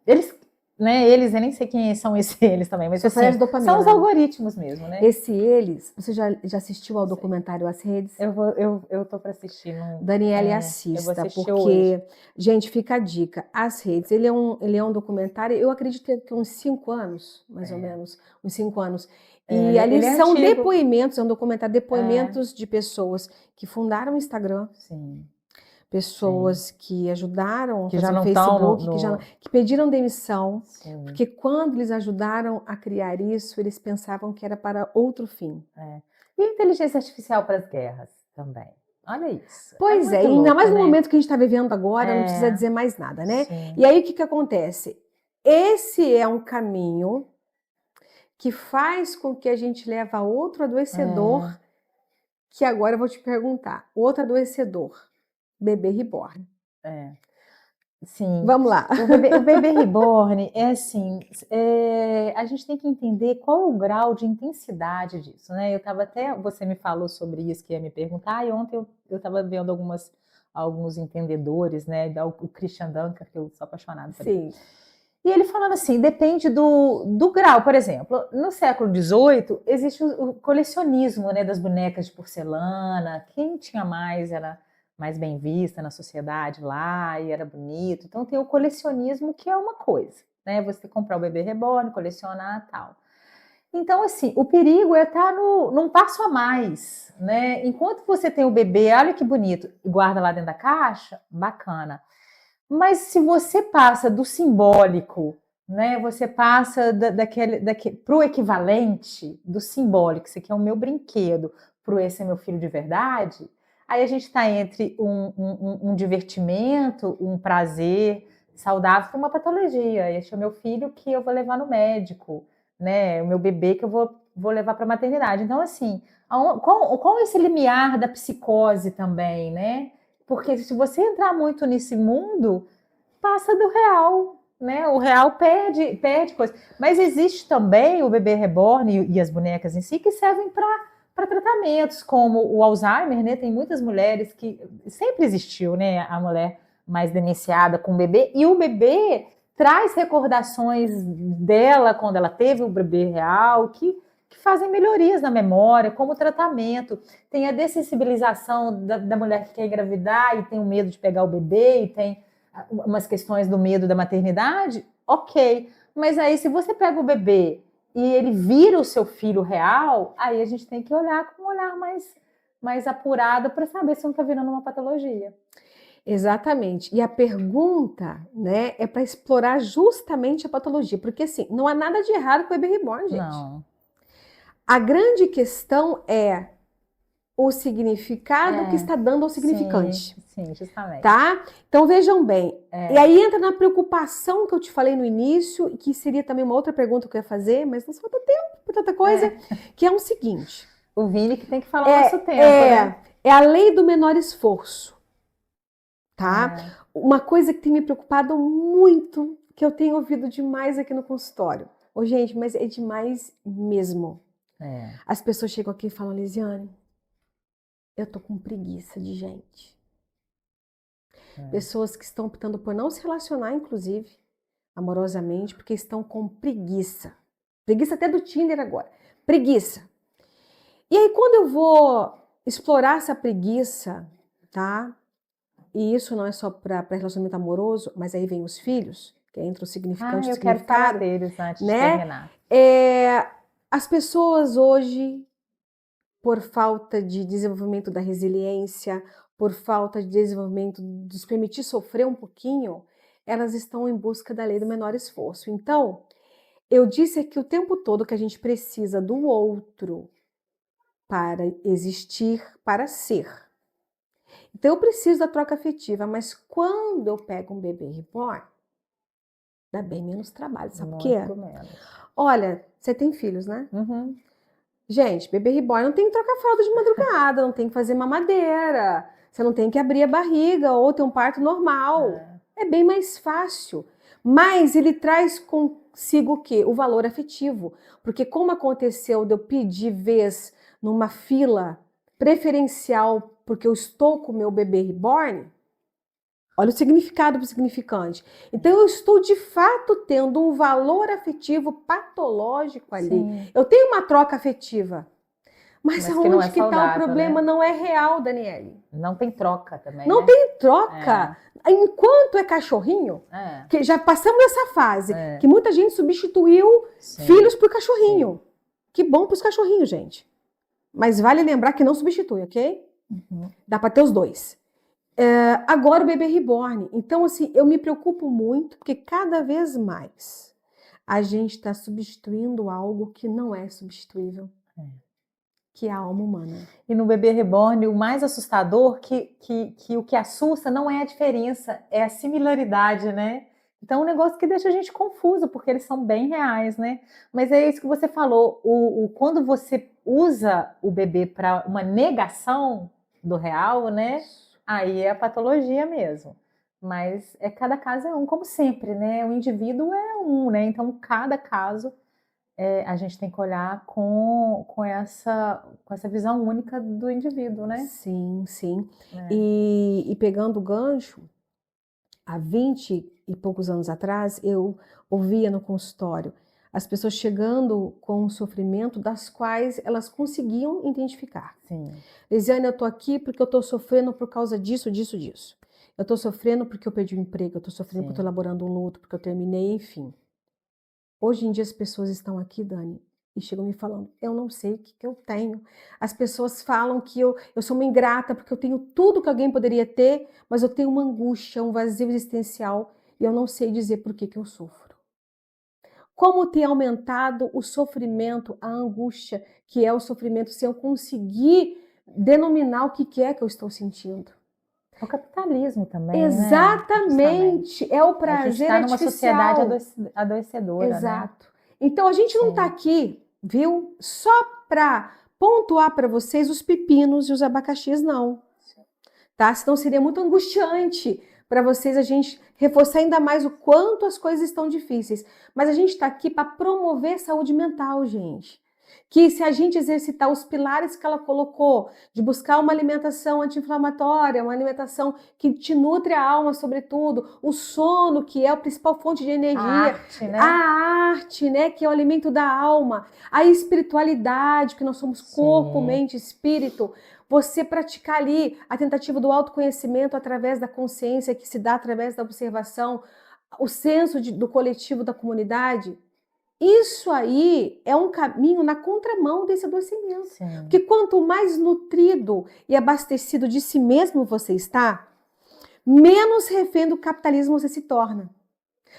eles, né? Eles, eu nem sei quem são esses eles também, mas assim, são os algoritmos mesmo, né? Você já assistiu ao documentário As Redes? Eu tô para assistir. Daniele, assista, porque, hoje. Gente, fica a dica. As Redes, ele é um documentário, eu acredito que uns 5 anos, mais ou menos, uns 5 anos. E ali são depoimentos, é um documentário, depoimentos de pessoas que fundaram o Instagram. Sim. Pessoas que ajudaram que já não Facebook, que pediram demissão, porque quando eles ajudaram a criar isso, eles pensavam que era para outro fim. E a inteligência artificial para as guerras também. Olha isso. Pois é, ainda mais no momento que a gente está vivendo agora, não precisa dizer mais nada, né? Sim. E aí o que acontece? Esse é um caminho que faz com que a gente leve a outro adoecedor, que agora eu vou te perguntar, outro adoecedor. Bebê reborn. Sim. Vamos lá. O bebê reborn é assim, a gente tem que entender qual é o grau de intensidade disso, né? Eu estava você me falou sobre isso, que ia me perguntar, e ontem eu estava vendo alguns entendedores, né? O Christian Dunker, que eu sou apaixonada por ele. E ele falando assim, depende do grau. Por exemplo, no século XVIII existe o colecionismo, né, das bonecas de porcelana. Quem tinha mais era mais bem vista na sociedade lá, e era bonito. Então tem o colecionismo, que é uma coisa, né? Você comprar o bebê reborn, colecionar, tal. Então, assim, o perigo é estar num passo a mais, né? Enquanto você tem o bebê, olha que bonito, e guarda lá dentro da caixa, bacana. Mas se você passa do simbólico, né? Você passa para o equivalente do simbólico, esse aqui é o meu brinquedo, para esse é meu filho de verdade. Aí a gente está entre um divertimento, um prazer saudável para uma patologia. Este é o meu filho que eu vou levar no médico, né? O meu bebê que eu vou levar para a maternidade. Então, assim, qual é esse limiar da psicose também, né? Porque se você entrar muito nesse mundo, passa do real, né? O real perde coisa. Mas existe também o bebê reborn e as bonecas em si que servem para tratamentos, como o Alzheimer, né? Tem muitas mulheres que sempre existiu, né? A mulher mais demenciada com o bebê, e o bebê traz recordações dela quando ela teve o bebê real, que fazem melhorias na memória, como tratamento. Tem a dessensibilização da mulher que quer engravidar e tem o medo de pegar o bebê, e tem umas questões do medo da maternidade, ok. Mas aí, se você pega o bebê e ele vira o seu filho real, aí a gente tem que olhar com um olhar mais apurado para saber se não está virando uma patologia. Exatamente. E a pergunta, né, é para explorar justamente a patologia, porque assim, não há nada de errado com o bebê reborn, gente. Não. A grande questão é o significado que está dando ao significante. Sim, justamente. Tá? Então vejam bem. E aí entra na preocupação que eu te falei no início, e que seria também uma outra pergunta que eu ia fazer, mas não falta tempo para tanta coisa, que é o seguinte. O Vini que tem que falar o nosso tempo, né? É a lei do menor esforço. Tá? Uma coisa que tem me preocupado muito, que eu tenho ouvido demais aqui no consultório. Ô, gente, mas é demais mesmo. As pessoas chegam aqui e falam, Lisiane, eu tô com preguiça de gente. Pessoas que estão optando por não se relacionar, inclusive, amorosamente, porque estão com preguiça. Preguiça até do Tinder agora. Preguiça. E aí, quando eu vou explorar essa preguiça, tá? E isso não é só para relacionamento amoroso, mas aí vem os filhos, que entra o significante, eu quero falar deles antes de terminar. As pessoas hoje, por falta de desenvolvimento da resiliência, por falta de desenvolvimento de se permitir sofrer um pouquinho, elas estão em busca da lei do menor esforço. Então, eu disse aqui o tempo todo que a gente precisa do outro para existir, para ser. Então, eu preciso da troca afetiva, mas quando eu pego um bebê reborn, dá bem menos trabalho, sabe por quê? Olha, você tem filhos, né? Uhum. Gente, bebê reborn não tem que trocar fralda de madrugada, não tem que fazer mamadeira, você não tem que abrir a barriga ou ter um parto normal. É bem mais fácil. Mas ele traz consigo o quê? O valor afetivo. Porque como aconteceu de eu pedir vez numa fila preferencial porque eu estou com o meu bebê reborn, olha o significado do significante. Então eu estou de fato tendo um valor afetivo patológico ali. Sim. Eu tenho uma troca afetiva. Mas Mas que não aonde é que está o saudável, problema? né? Não é real, Daniele. Não tem troca também, Não né? tem troca. Enquanto é cachorrinho, que já passamos essa fase, que muita gente substituiu Sim. filhos por cachorrinho. Que bom para os cachorrinhos, gente. Mas vale lembrar que não substitui, ok? Uhum. Dá para ter os dois. Agora o bebê reborn. Então, assim, eu me preocupo muito, porque cada vez mais a gente está substituindo algo que não é substituível, que é a alma humana. E no bebê reborn, o mais assustador, que o que assusta não é a diferença, é a similaridade, né? Então, é um negócio que deixa a gente confuso, porque eles são bem reais, né? Mas é isso que você falou, quando você usa o bebê para uma negação do real, né? Aí é a patologia mesmo. Mas cada caso é um, como sempre, né? O indivíduo é um, né? Então, cada caso a gente tem que olhar com essa visão única do indivíduo, né? Sim, sim. E pegando o gancho, há 20 e poucos anos atrás, eu ouvia no consultório as pessoas chegando com um sofrimento das quais elas conseguiam identificar. Sim. Lisiane, eu estou aqui porque eu estou sofrendo por causa disso, disso, disso. Eu estou sofrendo porque eu perdi o emprego, eu estou sofrendo porque eu estou elaborando um luto, porque eu terminei, enfim. Hoje em dia as pessoas estão aqui, Dani, e chegam me falando, eu não sei o que eu tenho. As pessoas falam que eu sou uma ingrata porque eu tenho tudo que alguém poderia ter, mas eu tenho uma angústia, um vazio existencial e eu não sei dizer por que eu sofro. Como tem aumentado o sofrimento, a angústia, que é o sofrimento, se eu conseguir denominar o que é que eu estou sentindo. É o capitalismo também, Exatamente, né? é o prazer artificial. A gente está numa sociedade adoecedora, Exato. Né? Então a gente não está aqui, viu, só para pontuar para vocês os pepinos e os abacaxis, não. Tá? Senão seria muito angustiante para vocês a gente reforçar ainda mais o quanto as coisas estão difíceis. Mas a gente está aqui para promover saúde mental, gente. Que se a gente exercitar os pilares que ela colocou, de buscar uma alimentação anti-inflamatória, uma alimentação que te nutre a alma, sobretudo, o sono, que é a principal fonte de energia, a arte, né, que é o alimento da alma, a espiritualidade, que nós somos corpo, mente, espírito, você praticar ali a tentativa do autoconhecimento através da consciência que se dá através da observação, o senso do coletivo, da comunidade. Isso aí é um caminho na contramão desse adoecimento. Sim. Porque quanto mais nutrido e abastecido de si mesmo você está, menos refém do capitalismo você se torna.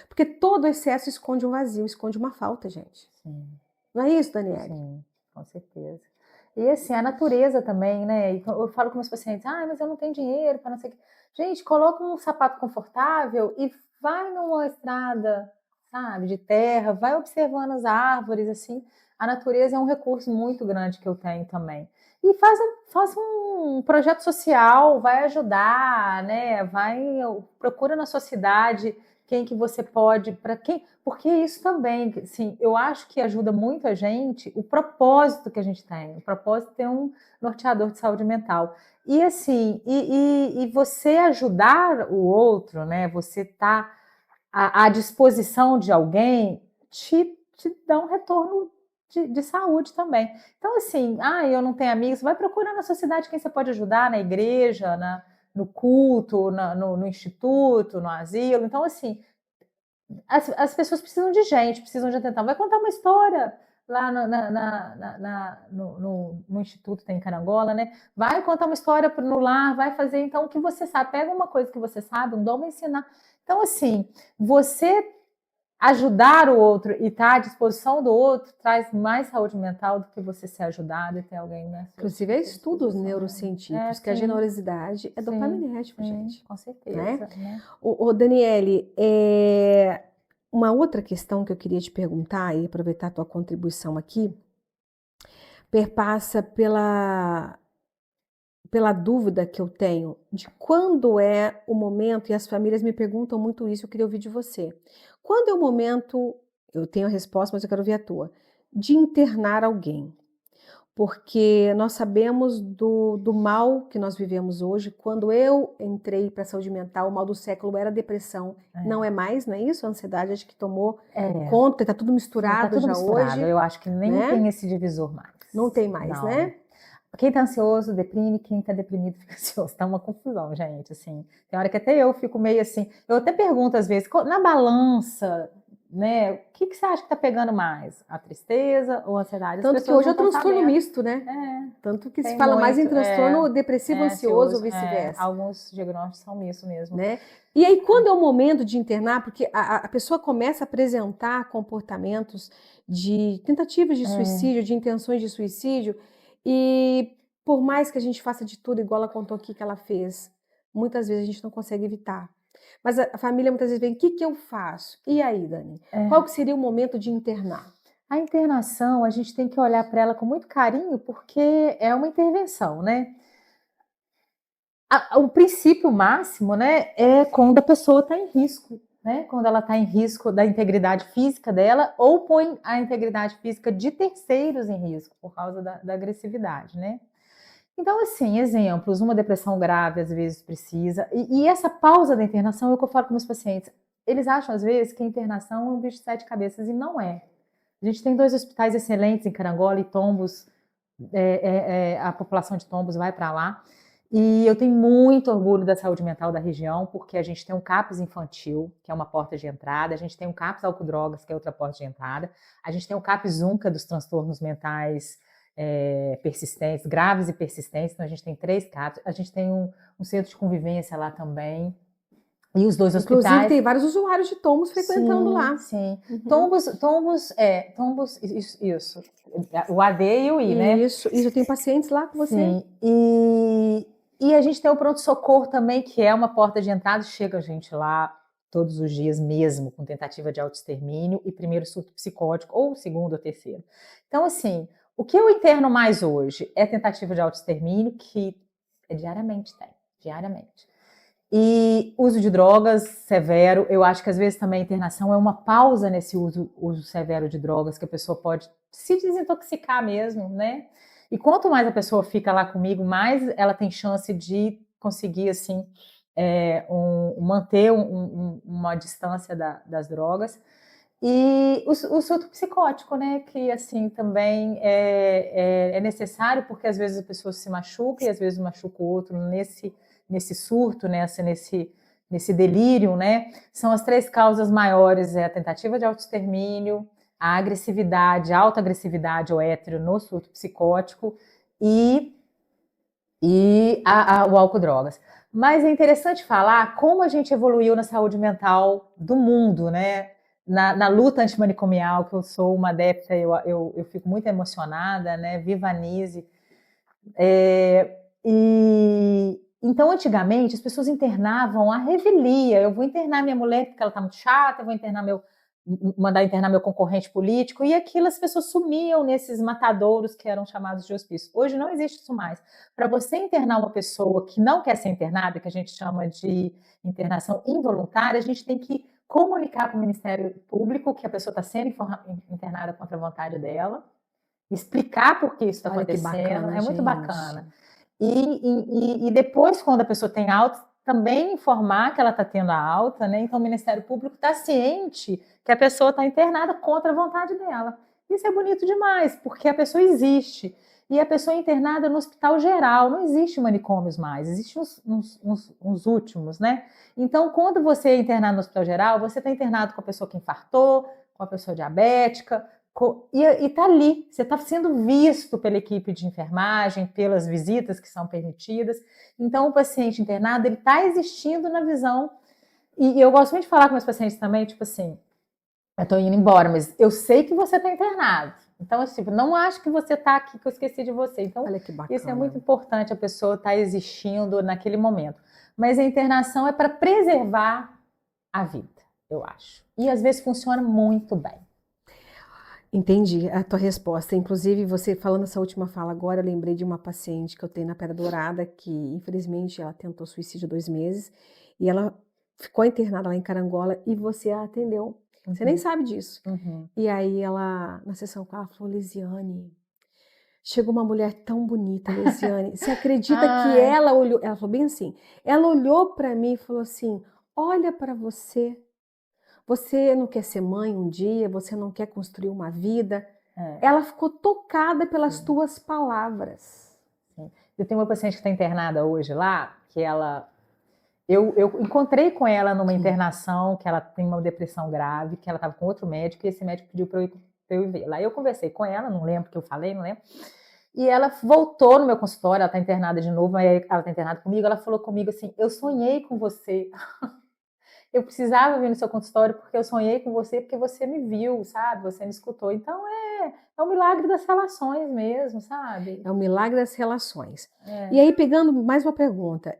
Porque todo excesso esconde um vazio, esconde uma falta, gente. Sim. Não é isso, Daniele? Sim, com certeza. E assim, a natureza também, né? Eu falo com meus pacientes, mas eu não tenho dinheiro para não sei o que. Gente, coloca um sapato confortável e vai numa estrada, sabe, de terra, vai observando as árvores, assim. A natureza é um recurso muito grande que eu tenho também. E faz um projeto social, vai ajudar, né? Procura na sua cidade quem que você pode, para quem, porque isso também, assim, eu acho que ajuda muito a gente o propósito que a gente tem. O propósito é um norteador de saúde mental. E assim, e você ajudar o outro, né? Você tá à disposição de alguém, te dá um retorno de saúde também. Então, assim, eu não tenho amigos, vai procurar na sua cidade quem você pode ajudar, na igreja, no culto, no instituto, no asilo. Então, assim, as pessoas precisam de gente, precisam de atenção. Vai contar uma história lá no instituto, tem em Carangola, né? Vai contar uma história no lar, vai fazer, então, o que você sabe. Pega uma coisa que você sabe, um dom, vai ensinar. Então, assim, você ajudar o outro e estar à disposição do outro traz mais saúde mental do que você ser ajudado e ter alguém, né? Inclusive, há estudos neurocientíficos que a generosidade é dopaminérgico, gente. Com certeza. Né? Né? Daniele, Uma outra questão que eu queria te perguntar e aproveitar a tua contribuição aqui, perpassa pela dúvida que eu tenho de quando é o momento, e as famílias me perguntam muito isso, eu queria ouvir de você. Quando é o momento, eu tenho a resposta, mas eu quero ouvir a tua, de internar alguém? Porque nós sabemos do mal que nós vivemos hoje. Quando eu entrei para a saúde mental, o mal do século era a depressão. Não é mais, não é isso? A ansiedade acho que tomou É, conta, está tudo sim, tá misturado tudo já misturado. hoje, Eu acho que nem né? tem esse divisor mais. Não tem mais, Não. né? Quem tá ansioso deprime, quem tá deprimido fica ansioso. Tá uma confusão, gente, assim. Tem hora que até eu fico meio assim. Eu até pergunto às vezes, na balança, né? O que você acha que tá pegando mais? A tristeza ou a ansiedade? As Tanto que pessoas hoje não é o estão transtorno sabendo. misto, né? É, Tanto que se tem fala mais em muito. transtorno depressivo ansioso ou Ansioso. vice-versa, Alguns diagnósticos são isso mesmo. né? E aí, quando é o momento de internar, porque a pessoa começa a apresentar comportamentos de tentativas de suicídio, de intenções de suicídio, e por mais que a gente faça de tudo, igual ela contou aqui que ela fez, muitas vezes a gente não consegue evitar. Mas a família muitas vezes vem, o que que eu faço? E aí, Dani? Qual que seria o momento de internar? A internação, a gente tem que olhar para ela com muito carinho, porque é uma intervenção, né? O princípio máximo, né, é quando a pessoa está em risco, né? Quando ela está em risco da integridade física dela ou põe a integridade física de terceiros em risco por causa da agressividade, né? Então, assim, exemplos, uma depressão grave às vezes precisa, e essa pausa da internação é o que eu falo com meus pacientes. Eles acham às vezes que a internação é um bicho de sete cabeças e não é. A gente tem 2 hospitais excelentes em Carangola e Tombos, a população de Tombos vai para lá. E eu tenho muito orgulho da saúde mental da região, porque a gente tem um CAPS infantil, que é uma porta de entrada, a gente tem um CAPS álcool-drogas, que é outra porta de entrada, a gente tem o CAPS UNCA dos transtornos mentais persistentes, graves e persistentes, então a gente tem 3 CAPS, a gente tem um centro de convivência lá também, e os 2 Inclusive, hospitais. tem vários usuários de tombos frequentando lá. Sim. Uhum. Tombos, isso. O AD e o I, né? Isso, eu tenho pacientes lá com você. Sim. E a gente tem o pronto-socorro também, que é uma porta de entrada, chega a gente lá todos os dias mesmo, com tentativa de autoextermínio e primeiro surto psicótico, ou segundo ou terceiro. Então, assim, o que eu interno mais hoje é tentativa de autoextermínio, que diariamente tem, diariamente. E uso de drogas severo, eu acho que às vezes também a internação é uma pausa nesse uso severo de drogas, que a pessoa pode se desintoxicar mesmo, né? E quanto mais a pessoa fica lá comigo, mais ela tem chance de conseguir, assim, manter uma distância das drogas. E o surto psicótico, né? Que, assim, também é necessário, porque às vezes a pessoa se machuca e às vezes machuca o outro nesse surto, nesse delírio, né? São as 3 causas maiores, a tentativa de autoextermínio, a agressividade, a alta agressividade ou hétero no surto psicótico e o álcool-drogas. Mas é interessante falar como a gente evoluiu na saúde mental do mundo, né? Na luta antimanicomial, que eu sou uma adepta, eu fico muito emocionada, né? Viva a Nise. Então, antigamente, as pessoas internavam a revelia. Eu vou internar minha mulher porque ela está muito chata, eu vou mandar internar meu concorrente político, e aquilo as pessoas sumiam nesses matadouros que eram chamados de hospício. Hoje não existe isso mais. Para você internar uma pessoa que não quer ser internada, que a gente chama de internação involuntária, a gente tem que comunicar para o Ministério Público que a pessoa está sendo internada contra a vontade dela, explicar por que isso está acontecendo. Bacana, é muito gente. bacana. E depois, quando a pessoa tem alta, também informar que ela está tendo a alta, né? Então o Ministério Público está ciente que a pessoa está internada contra a vontade dela. Isso é bonito demais, porque a pessoa existe. E a pessoa é internada no hospital geral, não existe manicômios mais, existem uns últimos, né? Então, quando você é internado no hospital geral, você está internado com a pessoa que infartou, com a pessoa diabética, e está ali, você está sendo visto pela equipe de enfermagem, pelas visitas que são permitidas. Então, o paciente internado, ele está existindo na visão. E eu gosto muito de falar com meus pacientes também, tipo assim, eu estou indo embora, mas eu sei que você está internado. Então, tipo, não acho que você está aqui, que eu esqueci de você. Então, Olha que bacana. isso é muito importante, a pessoa estar existindo naquele momento. Mas a internação é para preservar a vida. eu acho. E às vezes funciona muito bem. Entendi a tua resposta. Inclusive, você falando essa última fala agora, eu lembrei de uma paciente que eu tenho na Pedra Dourada, que infelizmente ela tentou suicídio há 2 meses e ela ficou internada lá em Carangola e você a atendeu. Você nem sabe disso. Uhum. E aí ela, na sessão com ela, falou: Lisiane, chegou uma mulher tão bonita, Lisiane. Você acredita que Ai. ela olhou? Ela falou bem assim: ela olhou para mim e falou assim: olha para você. Você não quer ser mãe um dia, você não quer construir uma vida. É, Ela ficou tocada pelas sim, tuas palavras. sim. Eu tenho uma paciente que está internada hoje lá, que ela... Eu encontrei com ela numa internação, que ela tem uma depressão grave, que ela estava com outro médico, e esse médico pediu para eu ir ver. Lá eu conversei com ela, não lembro o que eu falei, não lembro. E ela voltou no meu consultório, ela está internada de novo, aí ela está internada comigo, ela falou comigo assim, eu sonhei com você. Eu precisava vir no seu consultório porque eu sonhei com você, porque você me viu, sabe? Você me escutou. Então é um milagre das relações mesmo, sabe? É o milagre das relações. É. E aí, pegando mais uma pergunta,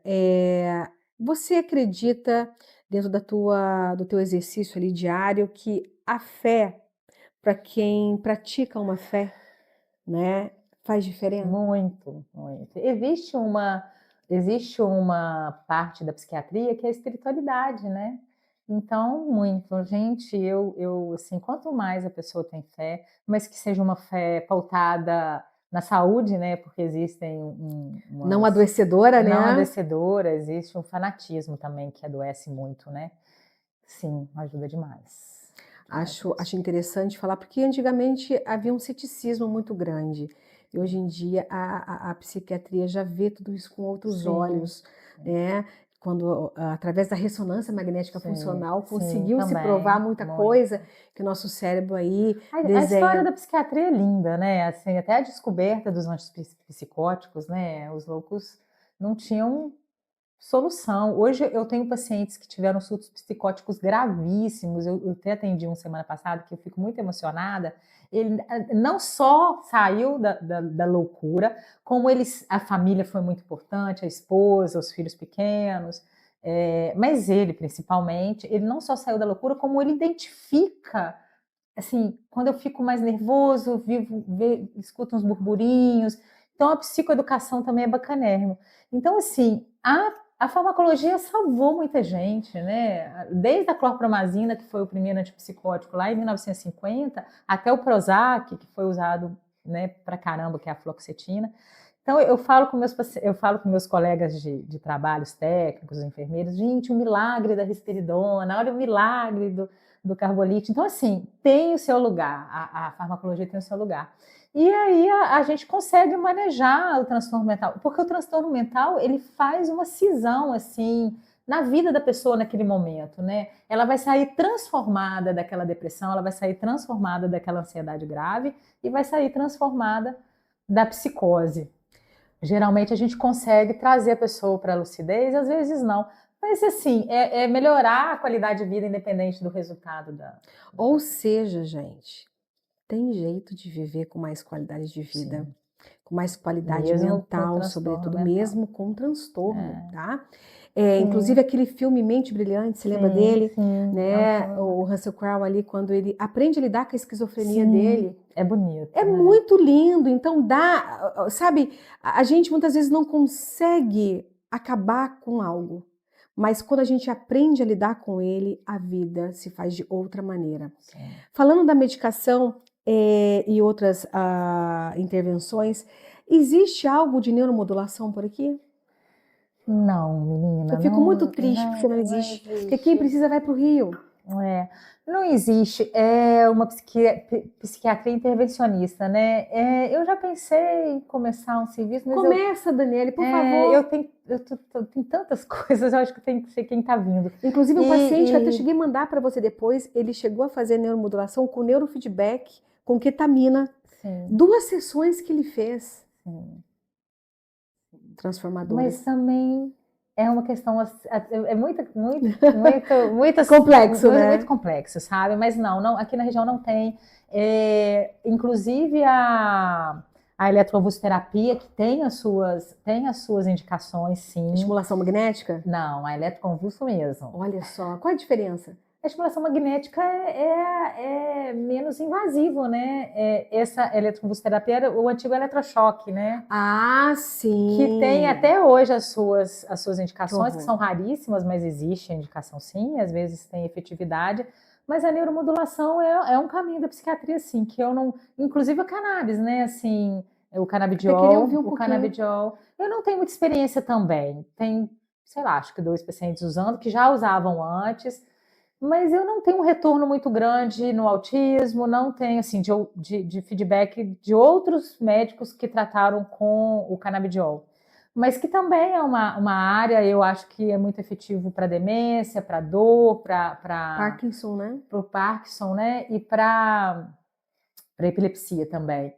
você acredita, dentro do teu exercício ali diário, que a fé, para quem pratica uma fé, né, faz diferença? Muito, muito. Existe uma parte da psiquiatria que é a espiritualidade, né? Então, muito. Gente, assim, quanto mais a pessoa tem fé, mas que seja uma fé pautada na saúde, né? Porque existem Não adoecedora, não né? adoecedora, existe um fanatismo também que adoece muito, né? Sim, ajuda demais. Acho interessante falar, porque antigamente havia um ceticismo muito grande. E hoje em dia a psiquiatria já vê tudo isso com outros Sim, olhos, né? Quando, através da ressonância magnética sim, funcional, sim, conseguiu se também, provar muita muito. coisa que o nosso cérebro aí A história desenha. da psiquiatria é linda, né? Assim, até a descoberta dos antipsicóticos, né? Os loucos não tinham solução. Hoje eu tenho pacientes que tiveram surtos psicóticos gravíssimos. Eu até atendi um semana passada, que eu fico muito emocionada. Ele não só saiu da loucura, como a família foi muito importante, a esposa, os filhos pequenos, mas ele, principalmente, ele não só saiu da loucura, como ele identifica, assim, quando eu fico mais nervoso, escuto uns burburinhos. Então, a psicoeducação também é bacanérrimo. Então, assim, a farmacologia salvou muita gente, né? Desde a clorpromazina, que foi o primeiro antipsicótico lá em 1950, até o Prozac, que foi usado, né, pra caramba, que é a fluoxetina. Então, eu falo com meus colegas de trabalhos técnicos, enfermeiros, gente, o milagre da risperidona, olha o milagre do carbolite. Então, assim, tem o seu lugar, a farmacologia tem o seu lugar. E aí a gente consegue manejar o transtorno mental, porque o transtorno mental, ele faz uma cisão, assim, na vida da pessoa naquele momento, né? Ela vai sair transformada daquela depressão, ela vai sair transformada daquela ansiedade grave e vai sair transformada da psicose. Geralmente a gente consegue trazer a pessoa para a lucidez, às vezes não. Mas assim, é melhorar a qualidade de vida independente do resultado Ou seja, gente, tem jeito de viver com mais qualidade de vida, Sim. com mais qualidade Mesmo com mental, transtorno sobretudo, mental. mesmo com transtorno, tá? Sim. Inclusive aquele filme Mente Brilhante, você lembra Sim, dele? sim. Né? O Russell Crowe ali, quando ele aprende a lidar com a esquizofrenia Sim, dele. é bonito. É né? muito lindo, então sabe, a gente muitas vezes não consegue acabar com algo, mas quando a gente aprende a lidar com ele, a vida se faz de outra maneira. Sim. Falando da medicação e outras intervenções, existe algo de neuromodulação por aqui? Não, menina, Eu fico muito triste não, porque não não existe, porque quem existe. precisa vai para o Rio. Não existe. É uma psiquiatria intervencionista, né? Eu já pensei em começar um serviço, mas Começa, Daniele, por favor. tenho tantas coisas, eu acho que tem que ser quem está vindo. Inclusive, um paciente que eu até E- cheguei a mandar para você depois, ele chegou a fazer neuromodulação com neurofeedback, com ketamina. Sim, 2 sessões que ele fez, sim. Mas transformadoras. também é uma questão, é muitas, Complexo, muito né? complexo, sabe? Mas não, aqui na região não tem. Inclusive a eletroconvulsoterapia, que tem as suas indicações, sim. Estimulação magnética? Não, a eletroconvulso mesmo. Olha só, qual a diferença? A estimulação magnética é menos invasivo, né? Essa eletroconvulsoterapia, o antigo eletrochoque, né? Ah, Que tem sim. até hoje as suas Que indicações, que horror. são raríssimas, mas existe a indicação sim, às vezes tem efetividade. Mas a neuromodulação é um caminho da psiquiatria, sim, que eu não. Inclusive o cannabis, né? Assim, o Até queria ouvir canabidiol, um o pouquinho. canabidiol. Eu não tenho muita experiência também. Tem, sei lá, acho que 2 pacientes usando, que já usavam antes. Mas eu não tenho um retorno muito grande no autismo, não tenho assim de feedback de outros médicos que trataram com o canabidiol. Mas que também é uma área, eu acho que é muito efetivo para demência, para dor, para Parkinson, né? o Parkinson, né? E para epilepsia também.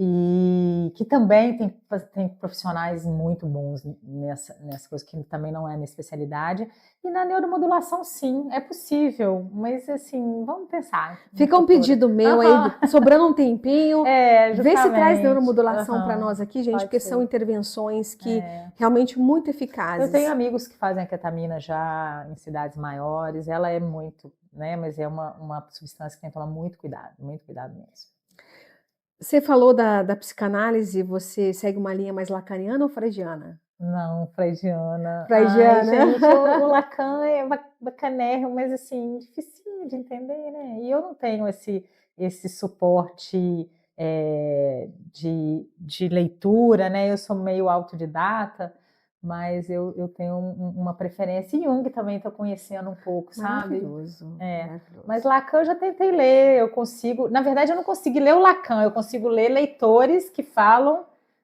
E que também tem profissionais muito bons nessa coisa, que também não é minha especialidade. E na neuromodulação, sim, é possível, mas assim, vamos pensar. Fica um pedido meu aí, sobrando um tempinho. Vê se traz neuromodulação para nós aqui, gente, porque são intervenções que realmente muito eficazes. Eu tenho amigos que fazem a ketamina já em cidades maiores, ela é muito, né? Mas é uma substância que tem que tomar muito cuidado mesmo. Você falou da psicanálise, você segue uma linha mais lacaniana ou freudiana? Não, freudiana. Freudiana. Ai, gente, o Lacan é bacanérrimo, mas assim, dificil de entender, né? E eu não tenho esse suporte de leitura, né? Eu sou meio autodidata, mas eu tenho uma preferência. E Jung também estou conhecendo um pouco, sabe? Maravilhoso, maravilhoso. Mas Lacan eu já tentei ler, eu consigo. Na verdade, eu não consegui ler o Lacan, eu consigo ler leitores que falam,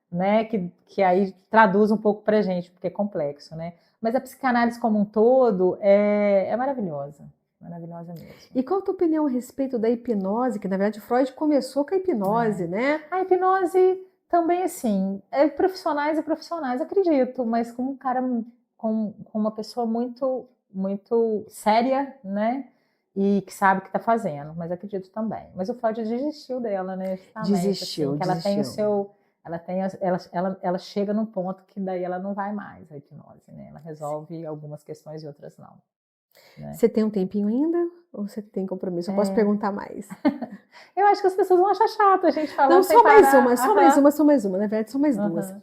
né? Que aí traduz um pouco para a gente, porque é complexo, né? Mas a psicanálise como um todo é maravilhosa. Maravilhosa mesmo. E qual a tua opinião a respeito da hipnose? Que na verdade Freud começou com a hipnose, né? A hipnose também, assim, profissionais e profissionais, acredito, mas com um cara, com uma pessoa muito, muito séria, né? E que sabe o que está fazendo, mas acredito também. Mas o Freud desistiu dela, né? Justamente, Desistiu, assim, que ela tem o seu. Ela chega num ponto que daí ela não vai mais a hipnose, né? Ela resolve algumas questões e outras não. Né? Você tem um tempinho ainda? Ou você tem compromisso? Eu posso perguntar mais. Eu acho que as pessoas vão achar chato a gente falar. Não, só mais uma. Na verdade, são mais duas.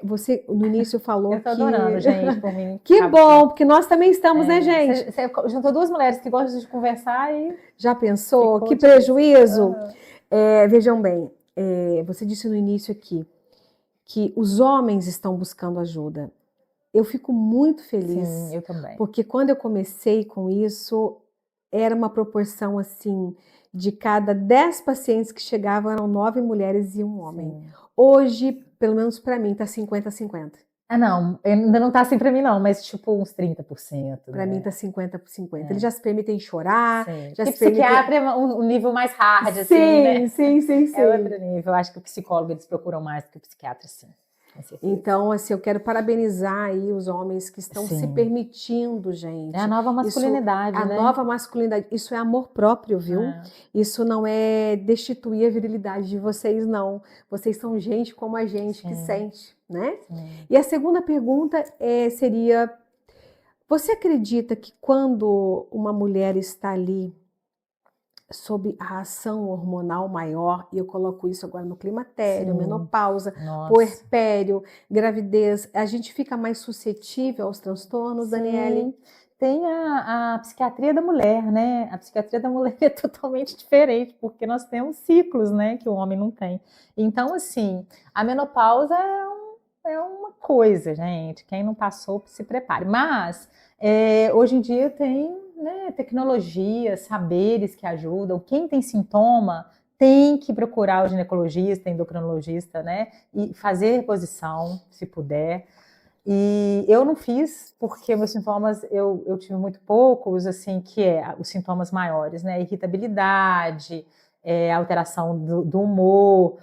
Você no início falou que... Eu tô adorando, gente, por mim. Que bom, porque nós também estamos, né, gente? Você juntou duas mulheres que gostam de conversar e... Já pensou? Que prejuízo? Vejam bem, você disse no início aqui que os homens estão buscando ajuda. Eu fico muito feliz. Sim, eu também. Porque quando eu comecei com isso, era uma proporção assim, de cada 10 pacientes que chegavam, eram 9 mulheres e um homem. Sim. Hoje, pelo menos para mim, tá 50-50. Não, ainda não tá assim para mim não, mas tipo uns 30%. Para mim tá 50-50. Eles já se permitem chorar. Sim. Já se psiquiatra é um nível mais hard, sim, assim, né? Sim. É outro nível. Eu acho que o psicólogo eles procuram mais do que o psiquiatra, sim. Então, assim, eu quero parabenizar aí os homens que estão se permitindo, gente. É a nova masculinidade, né? A nova masculinidade. Isso é amor próprio, viu? Isso não é destituir a virilidade de vocês, não. Vocês são gente como a gente que sente, né? Sim. E a segunda pergunta seria, você acredita que quando uma mulher está ali sob a ação hormonal maior, e eu coloco isso agora no climatério, menopausa, puerpério, gravidez, a gente fica mais suscetível aos transtornos, Daniele? Tem a psiquiatria da mulher, né? A psiquiatria da mulher é totalmente diferente, porque nós temos ciclos, né, que o homem não tem. Então, assim, a menopausa é uma coisa, gente. Quem não passou, se prepare. Mas, hoje em dia tem, né, tecnologia, saberes que ajudam. Quem tem sintoma tem que procurar o ginecologista, endocrinologista, né? E fazer reposição, se puder. E eu não fiz, porque meus sintomas, eu tive muito poucos, assim, que os sintomas maiores, né? Irritabilidade, alteração do humor,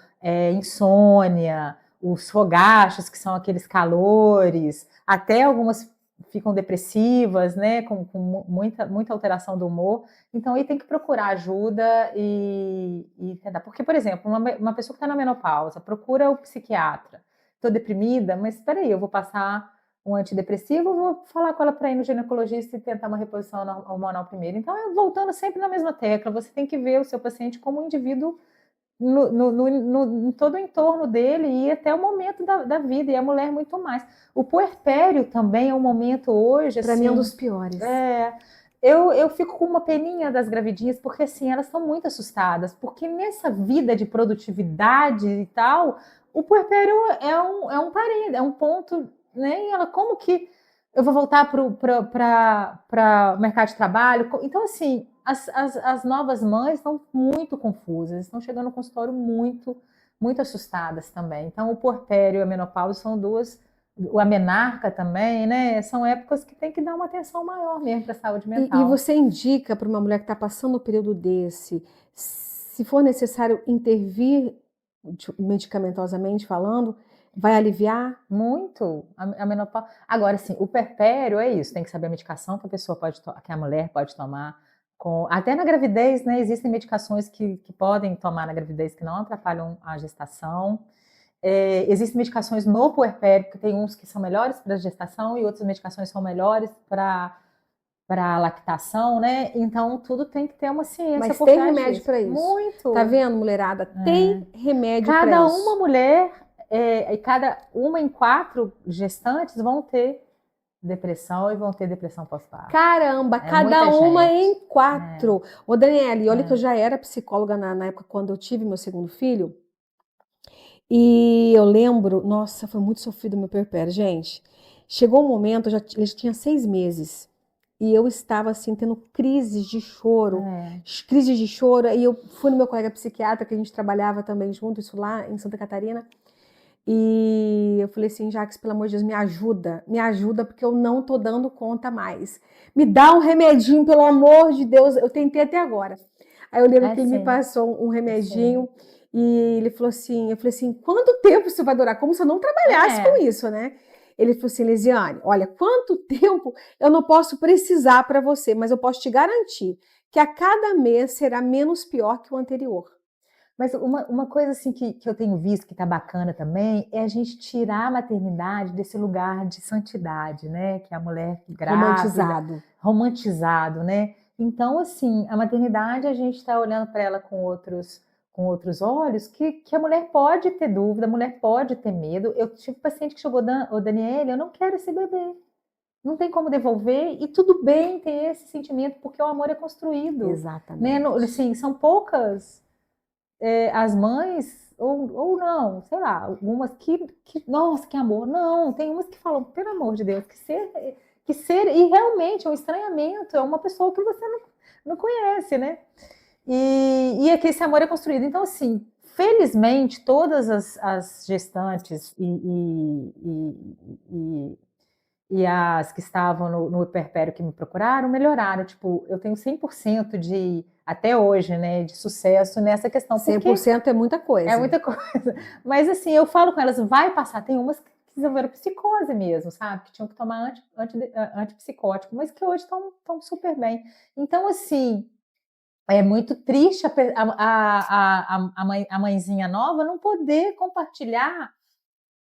insônia, os fogachos, que são aqueles calores, até algumas ficam depressivas, né, com muita alteração do humor. Então, aí tem que procurar ajuda e tentar. Porque, por exemplo, uma pessoa que está na menopausa, procura o psiquiatra. Estou deprimida, mas espera aí, eu vou passar um antidepressivo, eu vou falar com ela para ir no ginecologista e tentar uma reposição hormonal primeiro. Então, voltando sempre na mesma tecla, você tem que ver o seu paciente como um indivíduo em todo o entorno dele e até o momento da vida, e a mulher muito mais. O puerpério também é um momento hoje, Para mim é um dos piores. Eu fico com uma peninha das gravidinhas, porque assim, elas estão muito assustadas, porque nessa vida de produtividade e tal, o puerpério é um parênteses, é um ponto, né? E ela, como que eu vou voltar para o mercado de trabalho? Então, assim, as novas mães estão muito confusas, estão chegando no consultório muito, muito assustadas também. Então, o puerpério e a menopausa são a menarca também, né? São épocas que tem que dar uma atenção maior mesmo para a saúde mental. E você indica para uma mulher que está passando um período desse, se for necessário intervir medicamentosamente falando, vai aliviar? Muito a menopausa. Agora, sim, o puerpério é isso, tem que saber a medicação que que a mulher pode tomar. Até na gravidez, né? Existem medicações que podem tomar na gravidez que não atrapalham a gestação. Existem medicações no puerpério, que tem uns que são melhores para a gestação e outras medicações são melhores para a lactação, né? Então, tudo tem que ter uma ciência. Mas por tem trás remédio disso. para isso. Muito. Tá vendo, mulherada? Tem remédio para isso. Cada uma mulher, e cada uma em 4 gestantes vão ter depressão e vão ter depressão pós-parto. Caramba, cada uma em 4. Ô, Daniele, olha que eu já era psicóloga na época quando eu tive meu segundo filho. E eu lembro, nossa, foi muito sofrido meu puerpério, gente. Chegou um momento, ele já tinha 6 meses. E eu estava assim, tendo crises de choro. Crises de choro. E eu fui no meu colega psiquiatra, que a gente trabalhava também junto, isso lá em Santa Catarina. E eu falei assim, Jaques, pelo amor de Deus, me ajuda, porque eu não tô dando conta mais. Me dá um remedinho, pelo amor de Deus. Eu tentei até agora. Aí eu lembro que ele me passou um remedinho e ele falou assim, eu falei assim, quanto tempo isso vai durar? Como se eu não trabalhasse com isso, né? Ele falou assim, Lisiane, olha, quanto tempo eu não posso precisar para você, mas eu posso te garantir que a cada mês será menos pior que o anterior. Mas uma coisa assim que eu tenho visto que tá bacana também é a gente tirar a maternidade desse lugar de santidade, né? Que é a mulher grávida. Romantizado, né? Então, assim, a maternidade a gente está olhando para ela com outros olhos, que a mulher pode ter dúvida, a mulher pode ter medo. Eu tive paciente que chegou, ô Daniele, eu não quero esse bebê. Não tem como devolver, e tudo bem ter esse sentimento, porque o amor é construído. Exatamente. Né? Assim, são poucas as mães, ou não, sei lá, algumas que, nossa, que amor. Não, tem umas que falam, pelo amor de Deus, que ser, e realmente é um estranhamento, é uma pessoa que você não conhece, né? E é que esse amor é construído. Então, assim, felizmente, todas as gestantes e as que estavam no puerpério que me procuraram melhoraram. Tipo, eu tenho 100% até hoje, né, de sucesso nessa questão. 100% é muita coisa. É muita coisa. Mas, assim, eu falo com elas, vai passar. Tem umas que desenvolveram psicose mesmo, sabe? Que tinham que tomar antipsicótico, mas que hoje estão super bem. Então, assim, é muito triste a mãezinha nova não poder compartilhar.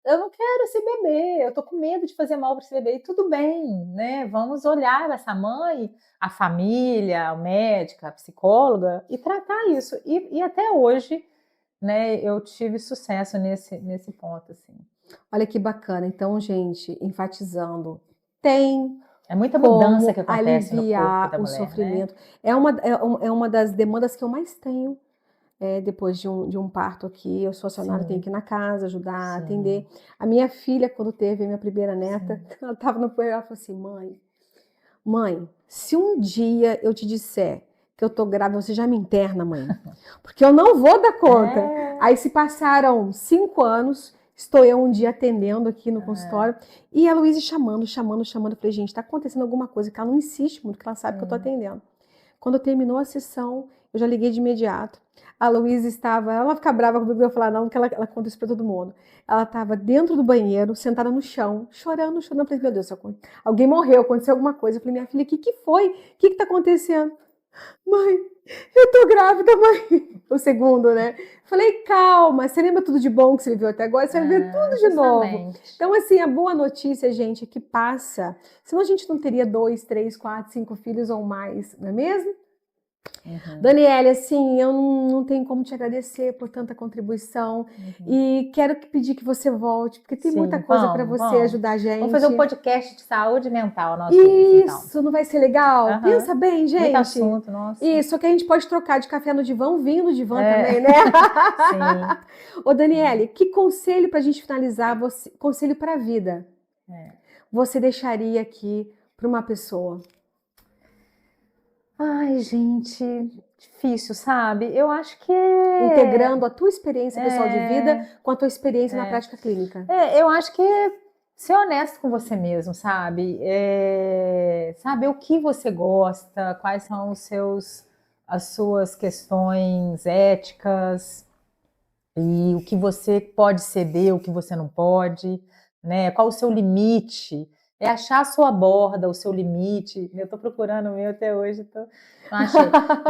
Eu não quero esse bebê, eu tô com medo de fazer mal para esse bebê. E tudo bem, né? Vamos olhar essa mãe, a família, o médico, a psicóloga e tratar isso. E até hoje, né, eu tive sucesso nesse ponto, assim. Olha que bacana. Então, gente, enfatizando, tem muita mudança que acontece aliviar no corpo da mulher, o sofrimento. Né? É uma das demandas que eu mais tenho. Depois de um parto aqui, eu sou acionada, tenho que ir na casa, ajudar, atender. A minha filha, quando teve a minha primeira neta, ela estava no puerpério, ela falou assim, mãe, se um dia eu te disser que eu tô grávida, você já me interna, mãe? Porque eu não vou dar conta. Aí se passaram 5 anos, estou eu um dia atendendo aqui no consultório, e a Luísa chamando. Eu falei, gente, tá acontecendo alguma coisa, que ela não insiste muito, que ela sabe que eu tô atendendo. Quando terminou a sessão, eu já liguei de imediato. A Luísa estava, ela não vai ficar brava comigo, eu falar não, porque ela conta isso para todo mundo. Ela estava dentro do banheiro, sentada no chão, chorando. Eu falei, meu Deus, alguém morreu, aconteceu alguma coisa. Eu falei, minha filha, o que foi? O que está acontecendo? Mãe, eu tô grávida, mãe. O segundo, né? Falei, calma, você lembra tudo de bom que você viveu até agora? Você vai ver tudo de novo. Justamente. Então, assim, a boa notícia, gente, é que passa. Senão a gente não teria 2, 3, 4, 5 filhos ou mais, não é mesmo? Daniele, assim, eu não tenho como te agradecer por tanta contribuição e quero pedir que você volte, porque tem muita Sim, coisa para você vamos. ajudar a gente. Vamos fazer um podcast de saúde mental nosso então. Isso, não vai ser legal? Pensa bem, gente. Muito assunto, nossa. Isso, que a gente pode trocar de café no divã, vinho no divã também, né? Sim. Ô, Daniele, que conselho para a gente finalizar, conselho para a vida, você deixaria aqui para uma pessoa? Ai, gente, difícil, sabe? Eu acho que Integrando a tua experiência pessoal de vida com a tua experiência na prática clínica. Eu acho que ser honesto com você mesmo, sabe? Saber o que você gosta, quais são as suas questões éticas e o que você pode ceder, o que você não pode, né? Qual o seu limite? É achar a sua borda, o seu limite. Eu estou procurando o meu até hoje, não achei.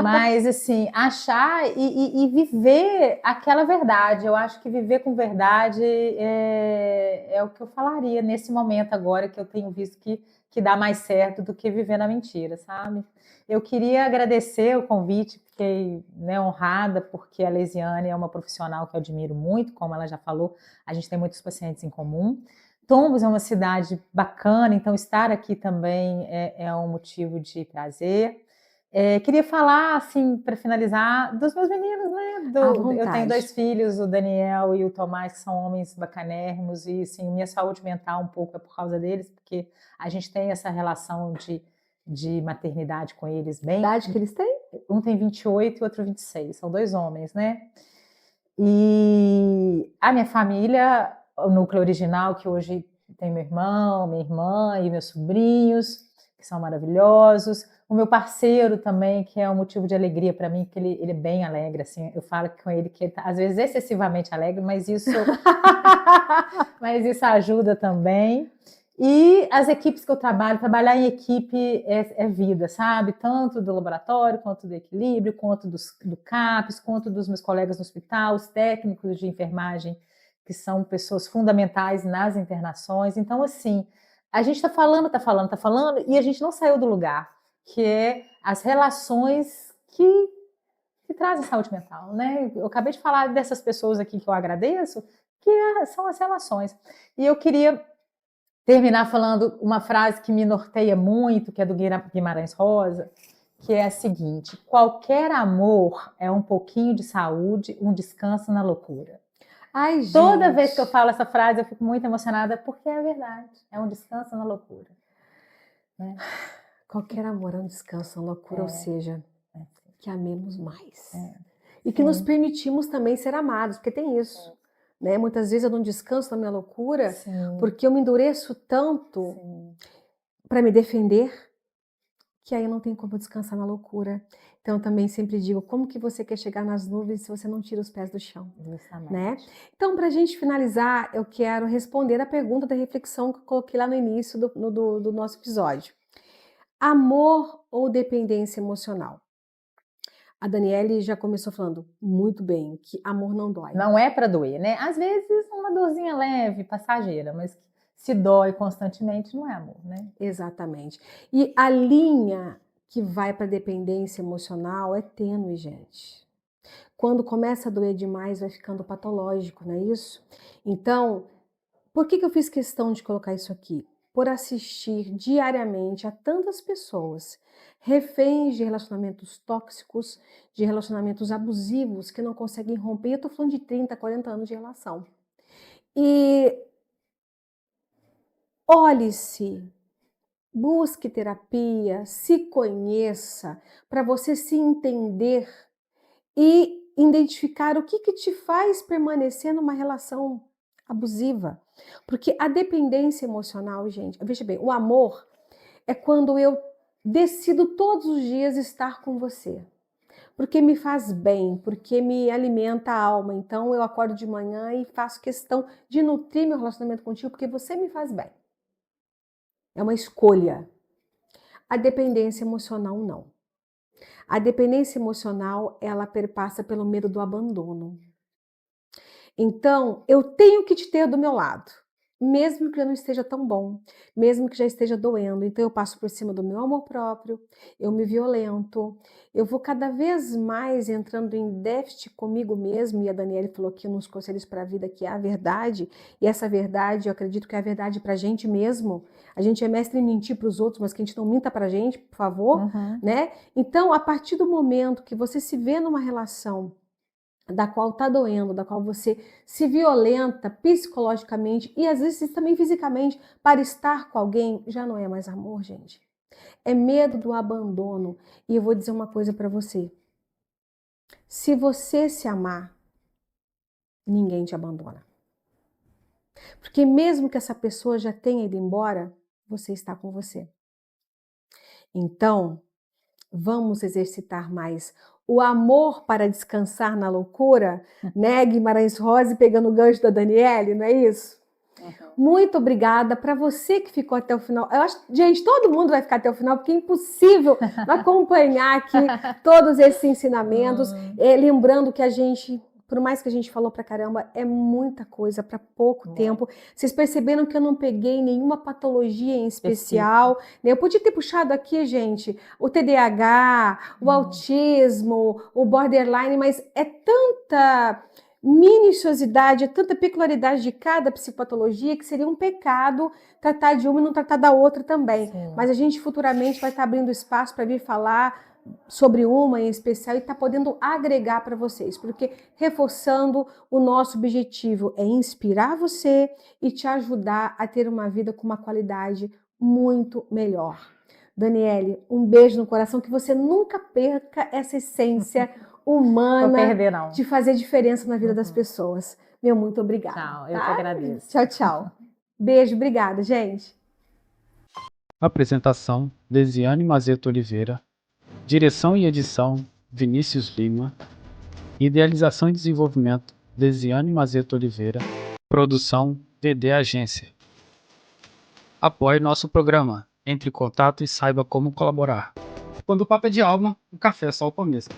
Mas, assim, achar e viver aquela verdade. Eu acho que viver com verdade é o que eu falaria nesse momento agora, que eu tenho visto que dá mais certo do que viver na mentira, sabe? Eu queria agradecer o convite, fiquei, né, honrada, porque a Leisiane é uma profissional que eu admiro muito, como ela já falou, a gente tem muitos pacientes em comum. Tombos é uma cidade bacana, então estar aqui também é um motivo de prazer. Queria falar, assim, para finalizar, dos meus meninos, né? Eu tenho 2 filhos, o Daniel e o Tomás, que são homens bacanérrimos, e assim, minha saúde mental um pouco é por causa deles, porque a gente tem essa relação de maternidade com eles bem. Que idade que eles têm? Um tem 28 e o outro 26, são 2 homens, né? E a minha família, o núcleo original, que hoje tem meu irmão, minha irmã e meus sobrinhos, que são maravilhosos. O meu parceiro também, que é um motivo de alegria para mim, porque ele é bem alegre, assim. Eu falo com ele que ele tá, às vezes, excessivamente alegre, mas isso ajuda também. E as equipes que eu trabalhar em equipe é vida, sabe? Tanto do laboratório, quanto do equilíbrio, quanto do CAPES, quanto dos meus colegas no hospital, os técnicos de enfermagem, que são pessoas fundamentais nas internações. Então, assim, a gente está falando, e a gente não saiu do lugar, que é as relações que trazem saúde mental, né? Eu acabei de falar dessas pessoas aqui que eu agradeço, que são as relações. E eu queria terminar falando uma frase que me norteia muito, que é do Guimarães Rosa, que é a seguinte: qualquer amor é um pouquinho de saúde, um descanso na loucura. Ai, gente. Toda vez que eu falo essa frase, eu fico muito emocionada, porque é verdade, é um descanso na loucura. Né? Qualquer amor é um descanso na loucura, ou seja, que amemos mais. E que Sim. nos permitimos também ser amados, porque tem isso. Né? Muitas vezes eu não descanso na minha loucura, porque eu me endureço tanto para me defender, que aí não tem como descansar na loucura. Então eu também sempre digo, como que você quer chegar nas nuvens se você não tira os pés do chão? Né? Então, para a gente finalizar, eu quero responder a pergunta da reflexão que eu coloquei lá no início do nosso episódio. Amor ou dependência emocional? A Daniele já começou falando muito bem que amor não dói. Não é para doer, né? Às vezes uma dorzinha leve, passageira, mas se dói constantemente não é amor, né? Exatamente. E a linha que vai para dependência emocional é tênue, gente. Quando começa a doer demais, vai ficando patológico, não é isso? Então, por que eu fiz questão de colocar isso aqui? Por assistir diariamente a tantas pessoas reféns de relacionamentos tóxicos, de relacionamentos abusivos que não conseguem romper. Eu estou falando de 30, 40 anos de relação. E olhe-se, busque terapia, se conheça, para você se entender e identificar o que te faz permanecer numa relação abusiva. Porque a dependência emocional, gente, veja bem, o amor é quando eu decido todos os dias estar com você. Porque me faz bem, porque me alimenta a alma. Então eu acordo de manhã e faço questão de nutrir meu relacionamento contigo porque você me faz bem. É uma escolha. A dependência emocional, não. A dependência emocional, ela perpassa pelo medo do abandono. Então, eu tenho que te ter do meu lado, mesmo que já não esteja tão bom, mesmo que já esteja doendo. Então, eu passo por cima do meu amor próprio, eu me violento, eu vou cada vez mais entrando em déficit comigo mesmo. E a Daniele falou aqui nos Conselhos para a Vida que é a verdade, e essa verdade, eu acredito que é a verdade para a gente mesmo. A gente é mestre em mentir para os outros, mas que a gente não minta para a gente, por favor, né? Então, a partir do momento que você se vê numa relação da qual está doendo, da qual você se violenta psicologicamente e às vezes também fisicamente para estar com alguém, já não é mais amor, gente. É medo do abandono. E eu vou dizer uma coisa para você. Se você se amar, ninguém te abandona. Porque mesmo que essa pessoa já tenha ido embora, você está com você. Então, vamos exercitar mais o amor para descansar na loucura, né? Guimarães Rosa pegando o gancho da Daniele, não é isso? Muito obrigada para você que ficou até o final. Eu acho, gente, todo mundo vai ficar até o final, porque é impossível acompanhar aqui todos esses ensinamentos. Lembrando que a gente, por mais que a gente falou pra caramba, é muita coisa para pouco tempo. Vocês perceberam que eu não peguei nenhuma patologia em especial, né? Eu podia ter puxado aqui, gente, o TDAH, o autismo, o borderline, mas é tanta minuciosidade, é tanta peculiaridade de cada psicopatologia que seria um pecado tratar de uma e não tratar da outra também. Sim. Mas a gente futuramente vai estar abrindo espaço para vir falar sobre uma em especial e tá podendo agregar para vocês, porque reforçando, o nosso objetivo é inspirar você e te ajudar a ter uma vida com uma qualidade muito melhor. Daniele, um beijo no coração, que você nunca perca essa essência humana Vou perder, não. de fazer diferença na vida das pessoas. Meu, muito obrigada. Tchau, eu que agradeço. Tchau, tchau. Beijo, obrigada, gente. Apresentação: Desiane Mazeto Oliveira. Direção e edição: Vinícius Lima. Idealização e desenvolvimento: Desiane Mazeto Oliveira. Produção: DD Agência. Apoie nosso programa. Entre em contato e saiba como colaborar. Quando o papo é de alma, o café é só o começo.